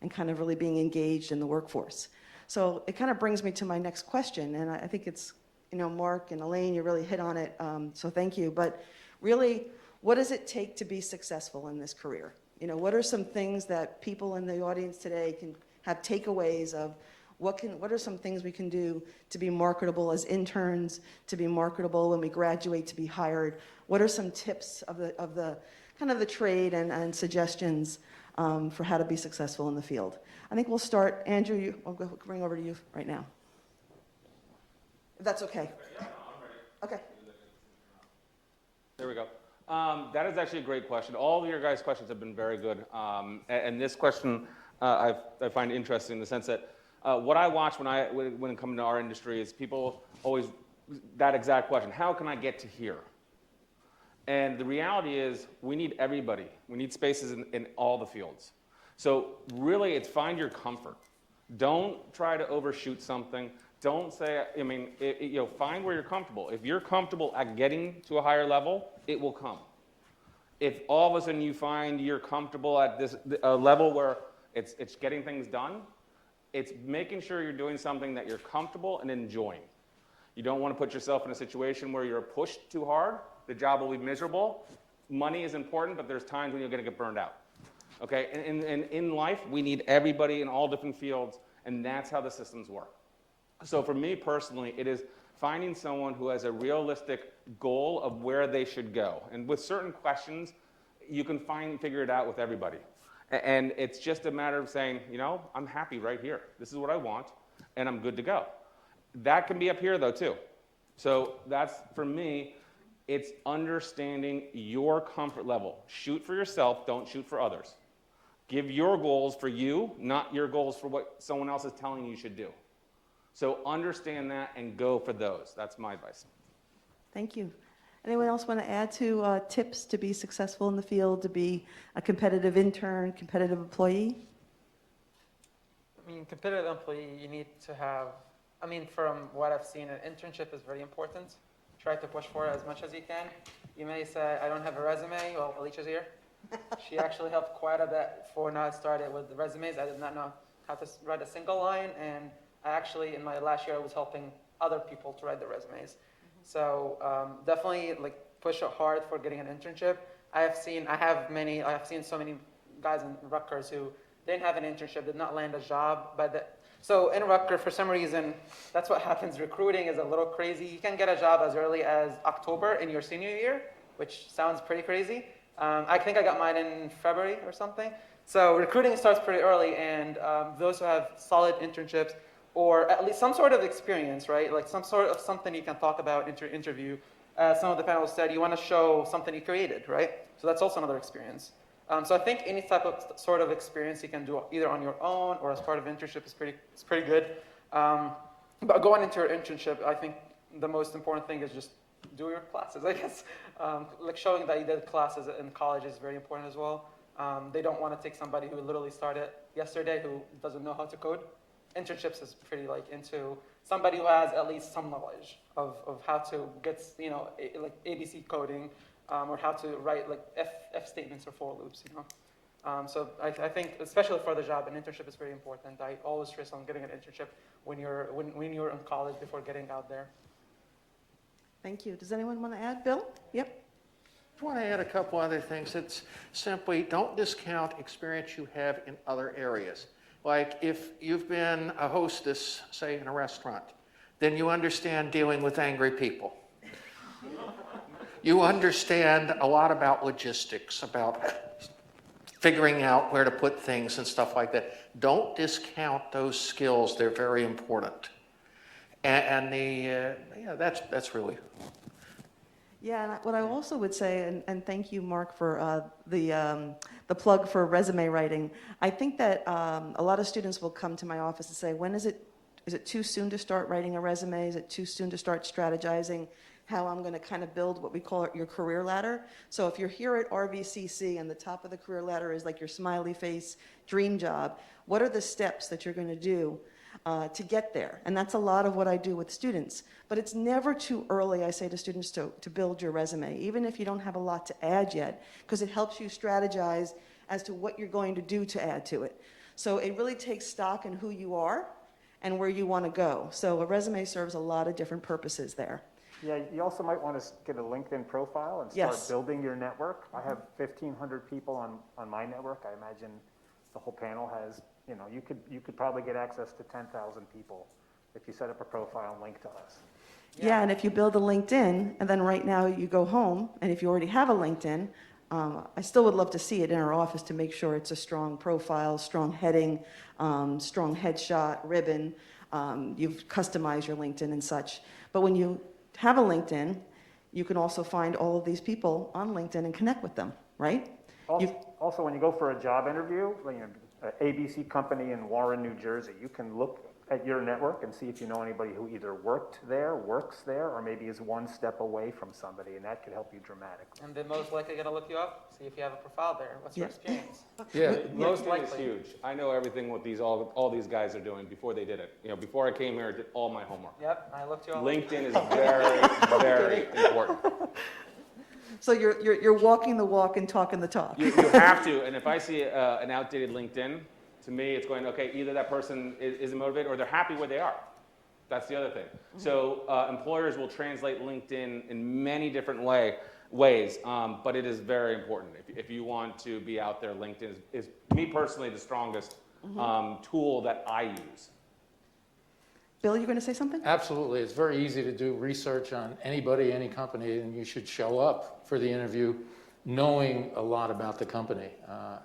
kind of really being engaged in the workforce. So it kind of brings me to my next question, and I think it's, you know, Mark and Elaine, you really hit on it, so thank you. But really, what does it take to be successful in this career? You know, what are some things that people in the audience today can have takeaways of? What are some things we can do to be marketable as interns, to be marketable when we graduate, to be hired? What are some tips of the kind of the trade and suggestions for how to be successful in the field? I think we'll start, Andrew, I'll go bring over to you right now. If that's okay. Yeah, I'm ready. Okay. There we go. That is actually a great question. All of your guys' questions have been very good. And this question I find interesting in the sense that what I watch when it comes to our industry is people always, that exact question, how can I get to here? And the reality is we need everybody. We need spaces in all the fields. So really it's find your comfort. Don't try to overshoot something. Don't say, find where you're comfortable. If you're comfortable at getting to a higher level, it will come. If all of a sudden you find you're comfortable at this level where it's getting things done, it's making sure you're doing something that you're comfortable and enjoying. You don't want to put yourself in a situation where you're pushed too hard. The job will be miserable. Money is important, but there's times when you're going to get burned out. Okay, and in life, we need everybody in all different fields, and that's how the systems work. So for me personally, it is finding someone who has a realistic goal of where they should go. And with certain questions, you can figure it out with everybody. And it's just a matter of saying, I'm happy right here. This is what I want, and I'm good to go. That can be up here, though, too. So that's, for me, it's understanding your comfort level. Shoot for yourself, don't shoot for others. Give your goals for you, not your goals for what someone else is telling you should do. So understand that and go for those. That's my advice. Thank you. Anyone else want to add to tips to be successful in the field, to be a competitive intern, competitive employee? Competitive employee, you need to have, from what I've seen, an internship is very important. Try to push for it as much as you can. You may say, I don't have a resume. Well, Alicia's here. She actually helped quite a bit before I started with the resumes. I did not know how to write a single line, and I actually, in my last year, I was helping other people to write the resumes. So definitely push it hard for getting an internship. I have seen so many guys in Rutgers who didn't have an internship, did not land a job. So in Rutgers, for some reason, that's what happens. Recruiting is a little crazy. You can get a job as early as October in your senior year, which sounds pretty crazy. I think I got mine in February or something. So recruiting starts pretty early, and those who have solid internships, or at least some sort of experience, right? Like some sort of something you can talk about in your interview. Some of the panelists said you want to show something you created, right? So that's also another experience. So I think any type of sort of experience you can do either on your own or as part of internship is pretty good. But going into your internship, I think the most important thing is just do your classes, I guess. Showing that you did classes in college is very important as well. They don't want to take somebody who literally started yesterday who doesn't know how to code. Internships is pretty into somebody who has at least some knowledge of how to get, ABC coding, or how to write F statements or for loops, So I think, especially for the job, an internship is very important. I always stress on getting an internship when you're in college before getting out there. Thank you. Does anyone want to add? Bill? Yep. I want to add a couple other things. It's simply don't discount experience you have in other areas. Like if you've been a hostess, say, in a restaurant, then you understand dealing with angry people. You understand a lot about logistics, about figuring out where to put things and stuff like that. Don't discount those skills. They're very important. That's really. Yeah, and what I also would say, and thank you, Mark, for the plug for resume writing. I think that a lot of students will come to my office and say, when is it too soon to start writing a resume? Is it too soon to start strategizing how I'm going to kind of build what we call your career ladder? So if you're here at RVCC and the top of the career ladder is like your smiley face dream job, what are the steps that you're going to do to get there? And that's a lot of what I do with students. But it's never too early, I say to students, to build your resume, even if you don't have a lot to add yet, because it helps you strategize as to what you're going to do to add to it. So it really takes stock in who you are and where you want to go. So a resume serves a lot of different purposes there. Yeah, you also might want to get a LinkedIn profile and start building your network. I have 1,500 people on my network. I imagine the whole panel has, you could probably get access to 10,000 people if you set up a profile and link to us. Yeah, and if you build a LinkedIn, and then right now you go home, and if you already have a LinkedIn, I still would love to see it in our office to make sure it's a strong profile, strong heading, strong headshot, ribbon. You've customized your LinkedIn and such. But when you have a LinkedIn, you can also find all of these people on LinkedIn and connect with them, right? Also, when you go for a job interview, an ABC company in Warren, New Jersey, you can look at your network and see if you know anybody who either worked there, works there, or maybe is one step away from somebody, and that could help you dramatically. And they're most likely going to look you up, see if you have a profile there. What's your experience? Yeah. Most likely is huge. I know everything what all these guys are doing before they did it. Before I came here, I did all my homework. Yep, I looked you all up. LinkedIn is very, very important. So you're walking the walk and talking the talk. You have to, and if I see an outdated LinkedIn, to me it's going, okay, either that person isn't motivated or they're happy where they are. That's the other thing. So employers will translate LinkedIn in many different ways, but it is very important. If you want to be out there, LinkedIn is me personally, the strongest tool that I use. Bill, you're going to say something? Absolutely. It's very easy to do research on anybody, any company, and you should show up for the interview knowing a lot about the company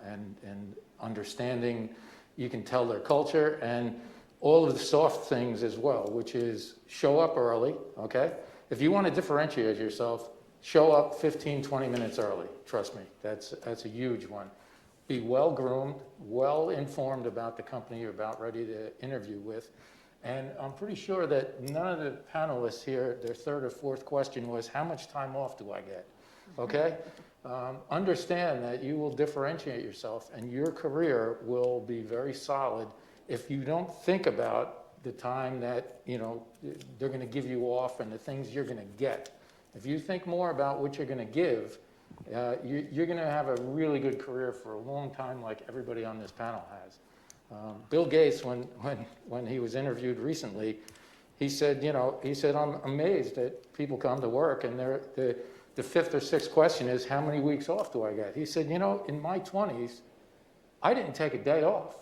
and understanding. You can tell their culture and all of the soft things as well, which is show up early, okay? If you want to differentiate yourself, show up 15, 20 minutes early. Trust me, that's a huge one. Be well-groomed, well-informed about the company you're about ready to interview with. And I'm pretty sure that none of the panelists here, their third or fourth question was, how much time off do I get? Okay? Understand that you will differentiate yourself and your career will be very solid if you don't think about the time that, they're going to give you off and the things you're going to get. If you think more about what you're going to give, you're going to have a really good career for a long time like everybody on this panel has. Bill Gates, when he was interviewed recently, he said, I'm amazed that people come to work and the fifth or sixth question is, how many weeks off do I get? He said, in my 20s, I didn't take a day off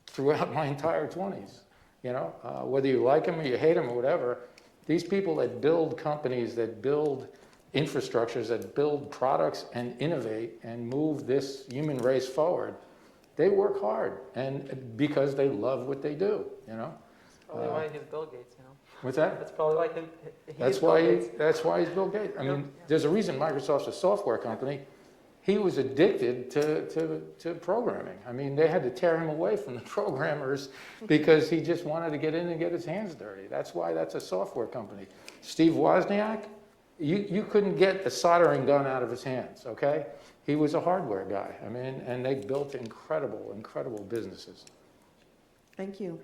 throughout my entire 20s. Whether you like them or you hate them or whatever, these people that build companies, that build infrastructures, that build products and innovate and move this human race forward, they work hard, and because they love what they do, That's probably why he's Bill Gates, What's that? That's probably why That's why he's Bill Gates. I mean, there's a reason Microsoft's a software company. He was addicted to programming. I mean, they had to tear him away from the programmers because he just wanted to get in and get his hands dirty. That's why that's a software company. Steve Wozniak, you couldn't get a soldering gun out of his hands, okay? He was a hardware guy. I mean, and they built incredible, incredible businesses. Thank you.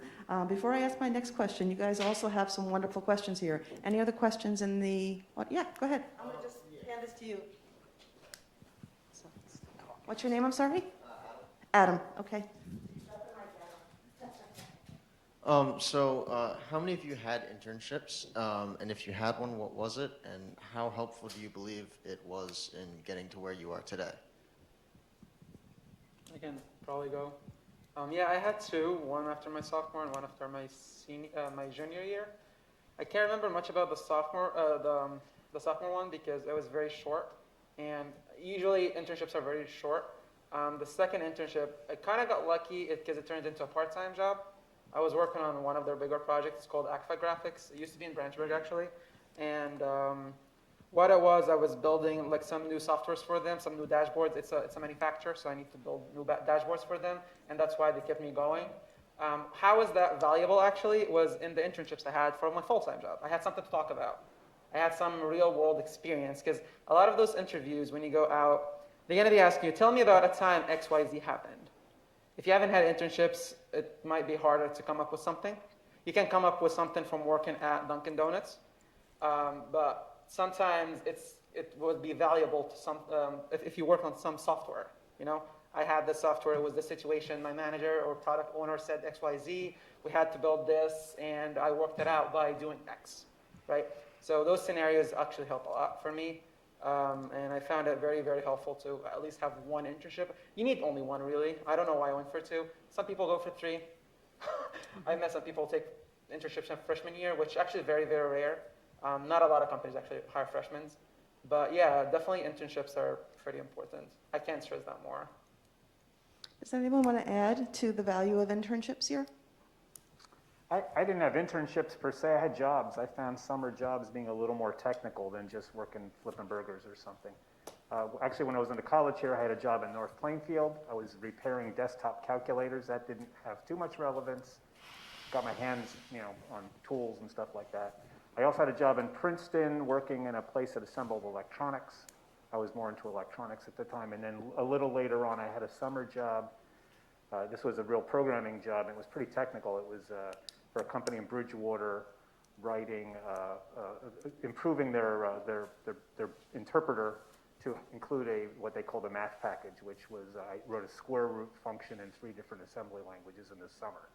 Before I ask my next question, you guys also have some wonderful questions here. Any other questions in the, yeah, go ahead. I'm going to just hand this to you. What's your name, I'm sorry? Adam, okay. How many of you had internships? And if you had one, what was it? And how helpful do you believe it was in getting to where you are today? I can probably go. Yeah, I had two, one after my sophomore and one after my my junior year. I can't remember much about the sophomore one because it was very short, and usually internships are very short. The second internship, I kind of got lucky because it turned into a part-time job. I was working on one of their bigger projects called Agfa Graphics. It used to be in Branchburg actually, and what it was, I was building like some new softwares for them, some new dashboards. It's a manufacturer, so I need to build new dashboards for them, and that's why they kept me going. How was that valuable actually? It was in the internships I had for my full-time job. I had something to talk about. I had some real-world experience because a lot of those interviews, when you go out, they're going to be asking you, tell me about a time XYZ happened. If you haven't had internships, it might be harder to come up with something. You can come up with something from working at Dunkin' Donuts, but sometimes it would be valuable to some if you work on some software. You know, I had this software. It was the situation. My manager or product owner said XYZ. We had to build this, and I worked it out by doing X, right? So those scenarios actually help a lot for me. And I found it very, very helpful to at least have one internship. You need only one, really. I don't know why I went for two. Some people go for three. I met some people take internships in freshman year, which actually is very, very rare. Not a lot of companies actually hire freshmen. But yeah, definitely internships are pretty important. I can't stress that more. Does anyone want to add to the value of internships here? I didn't have internships per se. I had jobs. I found summer jobs being a little more technical than just working flipping burgers or something. Actually, when I was in the college here, I had a job in North Plainfield. I was repairing desktop calculators. That didn't have too much relevance. Got my hands, on tools and stuff like that. I also had a job in Princeton working in a place that assembled electronics. I was more into electronics at the time. And then a little later on, I had a summer job. This was a real programming job. It was pretty technical. It was for a company in Bridgewater, writing, improving their interpreter to include what they called a math package, which was, I wrote a square root function in 3 different assembly languages in the summer.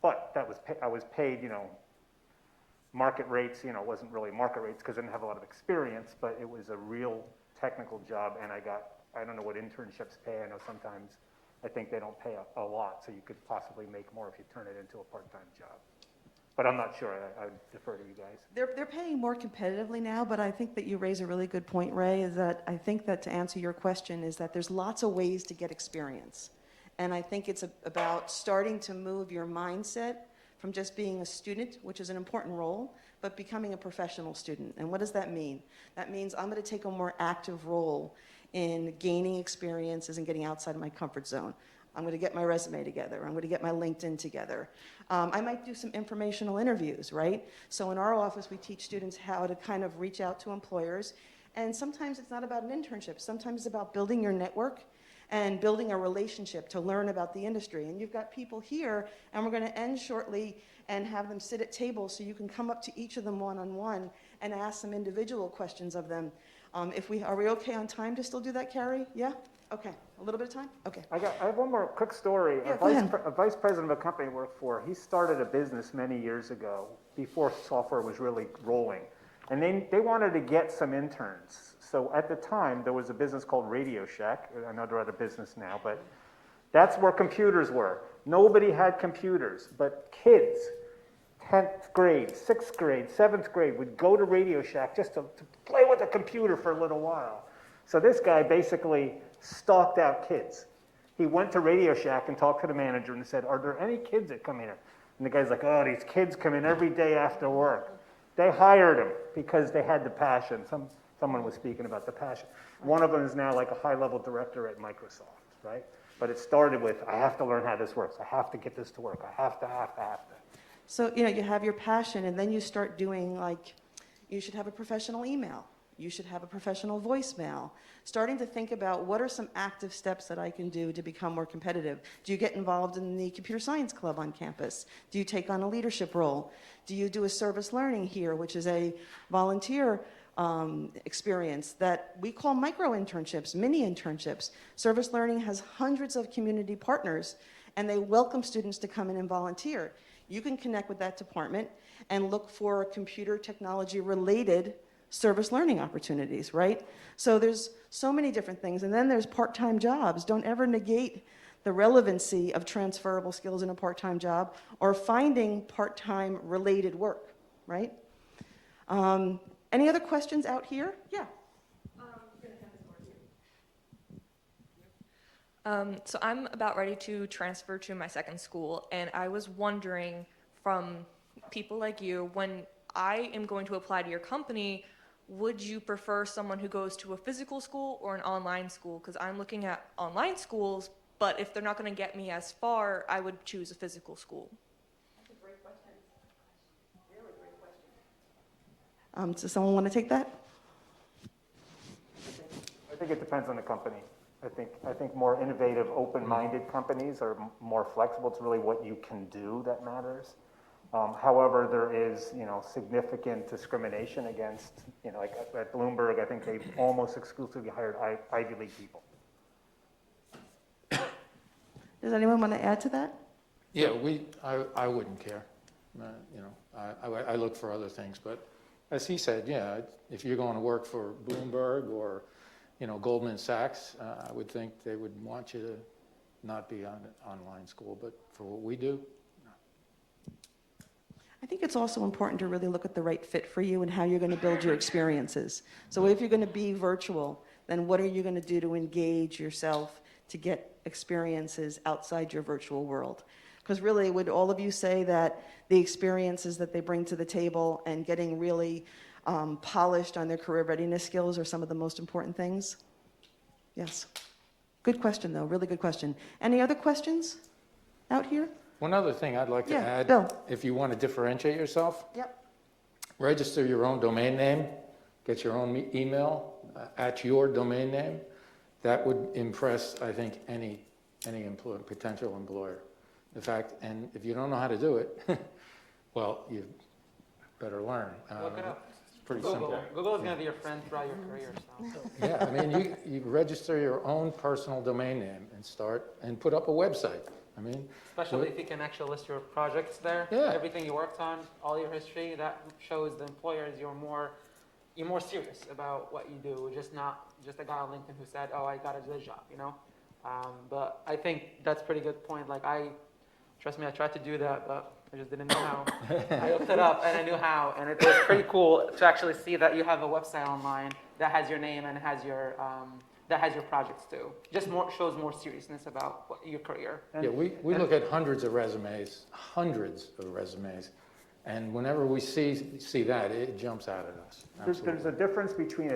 But I was paid, market rates, it wasn't really market rates because I didn't have a lot of experience, but it was a real technical job, and I don't know what internships pay. I know sometimes I think they don't pay a lot, so you could possibly make more if you turn it into a part-time job. But I'm not sure. I would defer to you guys. They're paying more competitively now, but I think that you raise a really good point, Ray, is that I think that to answer your question is that there's lots of ways to get experience. And I think it's about starting to move your mindset from just being a student, which is an important role, but becoming a professional student. And what does that mean? That means I'm going to take a more active role in gaining experiences and getting outside of my comfort zone. I'm going to get my resume together. I'm going to get my LinkedIn together. I might do some informational interviews, right? So in our office, we teach students how to kind of reach out to employers. And sometimes it's not about an internship. Sometimes it's about building your network and building a relationship to learn about the industry. And you've got people here, and we're going to end shortly and have them sit at tables so you can come up to each of them one-on-one and ask some individual questions of them. Are we okay on time to still do that, Carrie? Yeah? Okay. A little bit of time? Okay. I have one more quick story. Yeah, go ahead. A vice president of a company I worked for, he started a business many years ago before software was really rolling. And they wanted to get some interns. So at the time, there was a business called Radio Shack. I know they're out of business now, but that's where computers were. Nobody had computers, but kids, 10th grade, 6th grade, 7th grade would go to Radio Shack just to play with a computer for a little while. So this guy basically stalked out kids. He went to Radio Shack and talked to the manager and said, are there any kids that come here? And the guy's like, oh, these kids come in every day after work. They hired him because they had the passion. Someone was speaking about the passion. One of them is now like a high-level director at Microsoft, right? But it started with, I have to learn how this works. I have to get this to work. I have to. So, you have your passion, and then you start doing, you should have a professional email. You should have a professional voicemail. Starting to think about what are some active steps that I can do to become more competitive. Do you get involved in the computer science club on campus? Do you take on a leadership role? Do you do a service learning here, which is a volunteer experience that we call micro internships, mini internships. Service Learning has hundreds of community partners, and they welcome students to come in and volunteer. You can connect with that department and look for computer technology related service learning opportunities, right? So there's so many different things. And then there's part-time jobs. Don't ever negate the relevancy of transferable skills in a part-time job or finding part-time related work, right? Any other questions out here? Yeah. So I'm about ready to transfer to my second school, and I was wondering from people like you, when I am going to apply to your company, would you prefer someone who goes to a physical school or an online school? Because I'm looking at online schools, but if they're not going to get me as far, I would choose a physical school. That's a great question. Really great question. Does someone want to take that? I think it depends on the company. I think more innovative, open-minded companies are more flexible. It's really what you can do that matters. However, there is, significant discrimination against, like at Bloomberg, I think they've almost exclusively hired Ivy League people. Does anyone want to add to that? Yeah, I wouldn't care. I look for other things, but as he said, yeah, if you're going to work for Bloomberg or, Goldman Sachs, I would think they would want you to not be on online school, but for what we do, I think it's also important to really look at the right fit for you and how you're going to build your experiences. So if you're going to be virtual, then what are you going to do to engage yourself to get experiences outside your virtual world? Because really, would all of you say that the experiences that they bring to the table and getting really polished on their career readiness skills are some of the most important things? Yes. Good question, though. Really good question. Any other questions out here? one other thing I'd like to add, Bill. if you want to differentiate yourself, Yep. register your own domain name, get your own email at your domain name. That would impress, I think, any potential employer. In fact, and if you don't know how to do it, well, you better learn. Look it up. It's pretty Google. simple. Google is going to be your friend throughout your career. So. Yeah, I mean, you register your own personal domain name and start and put up a website. I mean, Especially if you can actually list your projects there, Yeah. everything you worked on, all your history, that shows the employers you're more serious about what you do, not just a guy on LinkedIn who said, oh, I got to do this job, But I think that's a pretty good point. Like trust me, I tried to do that, but I just didn't know how. I looked it up and I knew how, and it was pretty cool to actually see that you have a website online that has your name and has your projects too. Just shows more seriousness about your career. yeah, we look at hundreds of resumes, and whenever we see that, it jumps out at us. There's a difference between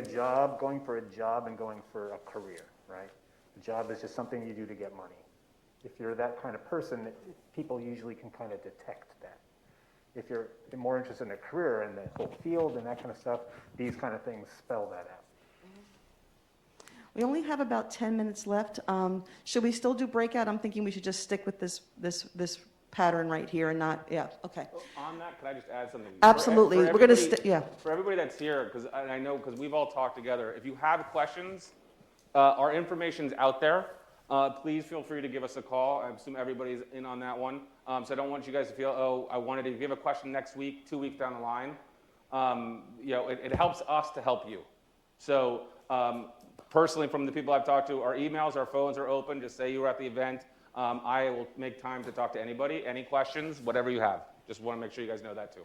going for a job and going for a career, right? A job is just something you do to get money. If you're that kind of person, people usually can kind of detect that. If you're more interested in a career and the whole field and that kind of stuff, these kind of things spell that out. We only have about 10 minutes left. Should we still do breakout? I'm thinking we should just stick with this pattern right here and not, yeah, okay. On that, could I just add something? Absolutely. We're going to, yeah. For everybody that's here, because I know, because we've all talked together, if you have questions, our information's out there. Please feel free to give us a call. I assume everybody's in on that one. So I don't want you guys to feel, oh, I wanted to give a question next week, 2 weeks down the line. It helps us to help you. So personally, from the people I've talked to, our emails, our phones are open. Just say you were at the event. I will make time to talk to anybody. Any questions, whatever you have. Just want to make sure you guys know that too.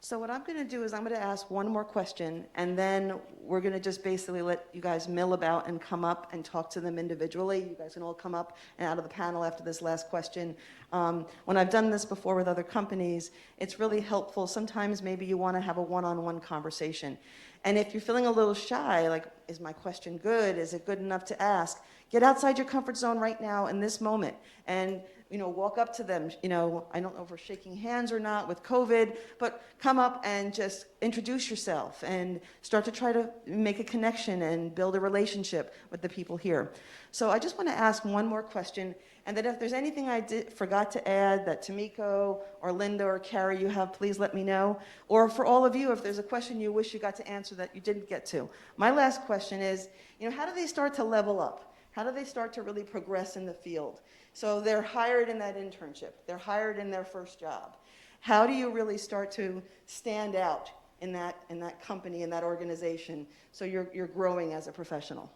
So what I'm going to do is I'm going to ask one more question, and then we're going to just basically let you guys mill about and come up and talk to them individually. You guys can all come up and out of the panel after this last question. When I've done this before with other companies, it's really helpful. Sometimes maybe you want to have a one-on-one conversation. And if you're feeling a little shy, like, is my question good? Is it good enough to ask? Get outside your comfort zone right now in this moment and walk up to them, I don't know if we're shaking hands or not with COVID, but come up and just introduce yourself and start to try to make a connection and build a relationship with the people here. So I just want to ask one more question, and then if there's anything I forgot to add that Tomiko or Linda or Carrie you have, please let me know. Or for all of you, if there's a question you wish you got to answer that you didn't get to. My last question is, how do they start to level up? How do they start to really progress in the field? So they're hired in that internship. They're hired in their first job. How do you really start to stand out in that company, in that organization, so you're growing as a professional?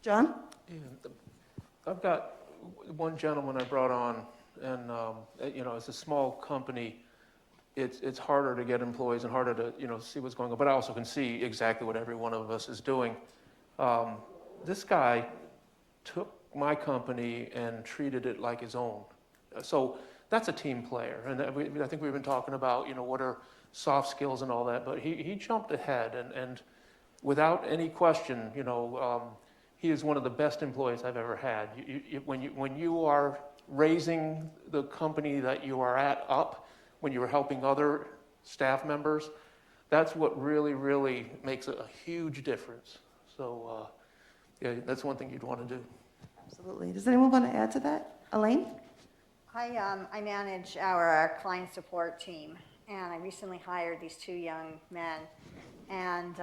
John? Yeah, I've got one gentleman I brought on, and it's a small company. It's harder to get employees and harder to see what's going on. But I also can see exactly what every one of us is doing. This guy took my company and treated it like his own. So that's a team player. And I think we've been talking about, what are soft skills and all that. But he jumped ahead, and without any question, he is one of the best employees I've ever had. When you are raising the company that you are at up, when you are helping other staff members, that's what really, really makes a huge difference. So, yeah, that's one thing you'd want to do. Absolutely. Does anyone want to add to that? Elaine? I manage our client support team, and I recently hired these two young men, and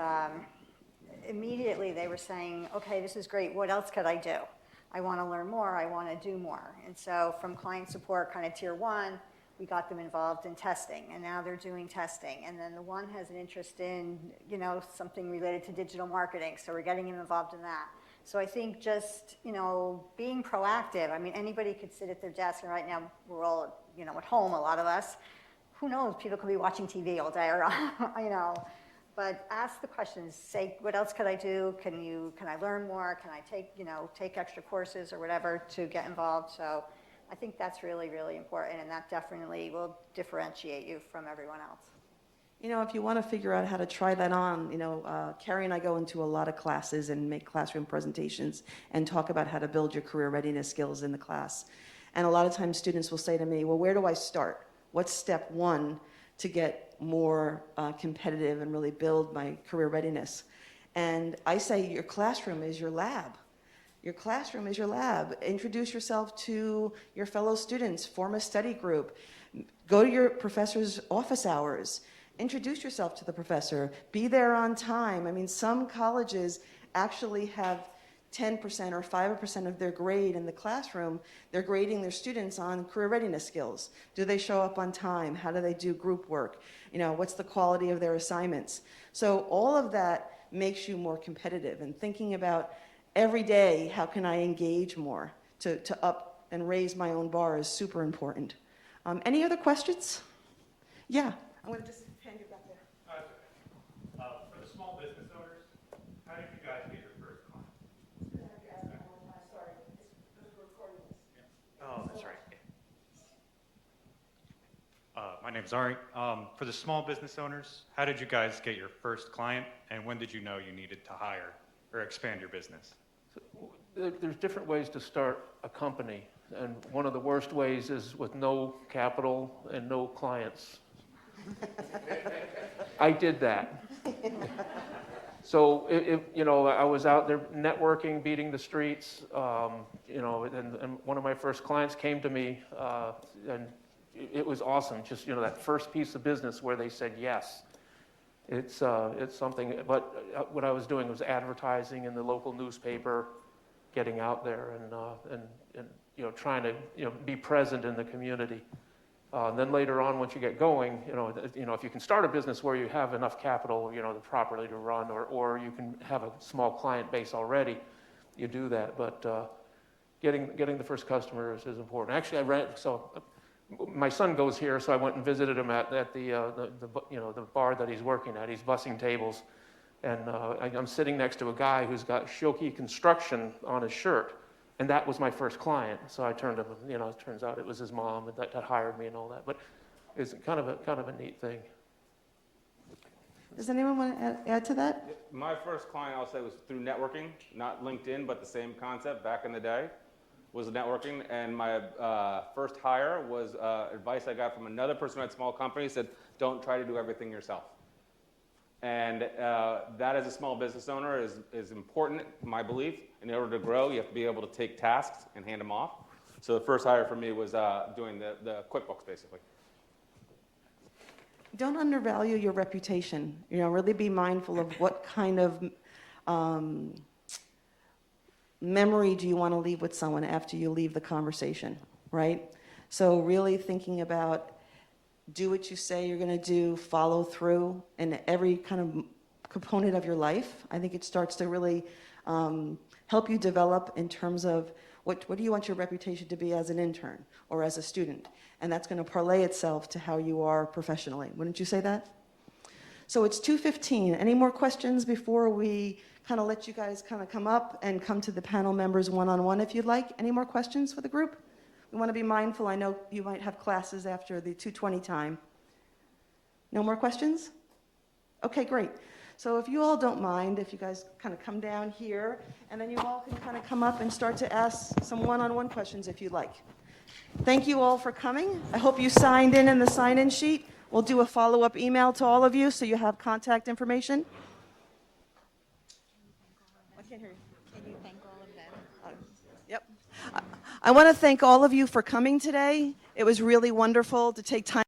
immediately they were saying, okay, this is great, what else could I do? I want to learn more, I want to do more. And so from client support, kind of tier 1, we got them involved in testing, and now they're doing testing. And then the one has an interest in, something related to digital marketing, so we're getting him involved in that. So I think just, being proactive. I mean, anybody could sit at their desk, and right now we're all, at home, a lot of us. Who knows? People could be watching TV all day, or, But ask the questions. Say, what else could I do? Can I learn more? Can I take extra courses or whatever to get involved? So I think that's really, really important, and that definitely will differentiate you from everyone else. If you want to figure out how to try that on, Carrie and I go into a lot of classes and make classroom presentations and talk about how to build your career readiness skills in the class. And a lot of times students will say to me, well, where do I start? What's step 1 to get more competitive and really build my career readiness? And I say your classroom is your lab. Your classroom is your lab. Introduce yourself to your fellow students, form a study group, go to your professor's office hours. Introduce yourself to the professor. Be there on time. I mean, some colleges actually have 10% or 5% of their grade in the classroom. They're grading their students on career readiness skills. Do they show up on time? How do they do group work? What's the quality of their assignments? So all of that makes you more competitive. And thinking about every day, how can I engage more to up and raise my own bar is super important. Any other questions? Yeah, I'm going to just hand you back there. For the small business owners, how did you guys get your first client? Sorry, we're recording this. Oh, that's right. My name's Ari. For the small business owners, how did you guys get your first client, and when did you know you needed to hire or expand your business? There's different ways to start a company, and one of the worst ways is with no capital and no clients. I did that. So, I was out there networking, beating the streets, and one of my first clients came to me, and it was awesome. Just, that first piece of business where they said yes. It's something, but what I was doing was advertising in the local newspaper, getting out there and trying to, be present in the community. Then later on, once you get going, if you can start a business where you have enough capital, properly to run, or you can have a small client base already, you do that. But getting the first customers is important. Actually, my son goes here, so I went and visited him at the bar that he's working at. He's bussing tables, and I'm sitting next to a guy who's got Shoki Construction on his shirt. And that was my first client, so I turned him. It turns out it was his mom that hired me and all that. But it's kind of a neat thing. Does anyone want to add to that? My first client, I'll say, was through networking, not LinkedIn, but the same concept back in the day. was networking, and my first hire was advice I got from another person who had a small company, said, don't try to do everything yourself. And that as a small business owner is important, my belief. In order to grow, you have to be able to take tasks and hand them off. So the first hire for me was doing the QuickBooks, basically. Don't undervalue your reputation. You know, really be mindful of what kind of memory do you want to leave with someone after you leave the conversation, right? So really thinking about do what you say you're going to do, follow through in every kind of component of your life. I think it starts to really help you develop in terms of what do you want your reputation to be as an intern or as a student? And that's going to parlay itself to how you are professionally. Wouldn't you say that? So it's 2:15. Any more questions before we kind of let you guys kind of come up and come to the panel members one-on-one if you'd like? Any more questions for the group? We want to be mindful. I know you might have classes after the 2:20 time. No more questions? Okay, great. So if you all don't mind, if you guys kind of come down here, and then you all can kind of come up and start to ask some one-on-one questions if you'd like. Thank you all for coming. I hope you signed in the sign-in sheet. We'll do a follow-up email to all of you so you have contact information. I can't hear you. Can you thank all of them? Yep. I want to thank all of you for coming today. It was really wonderful to take time.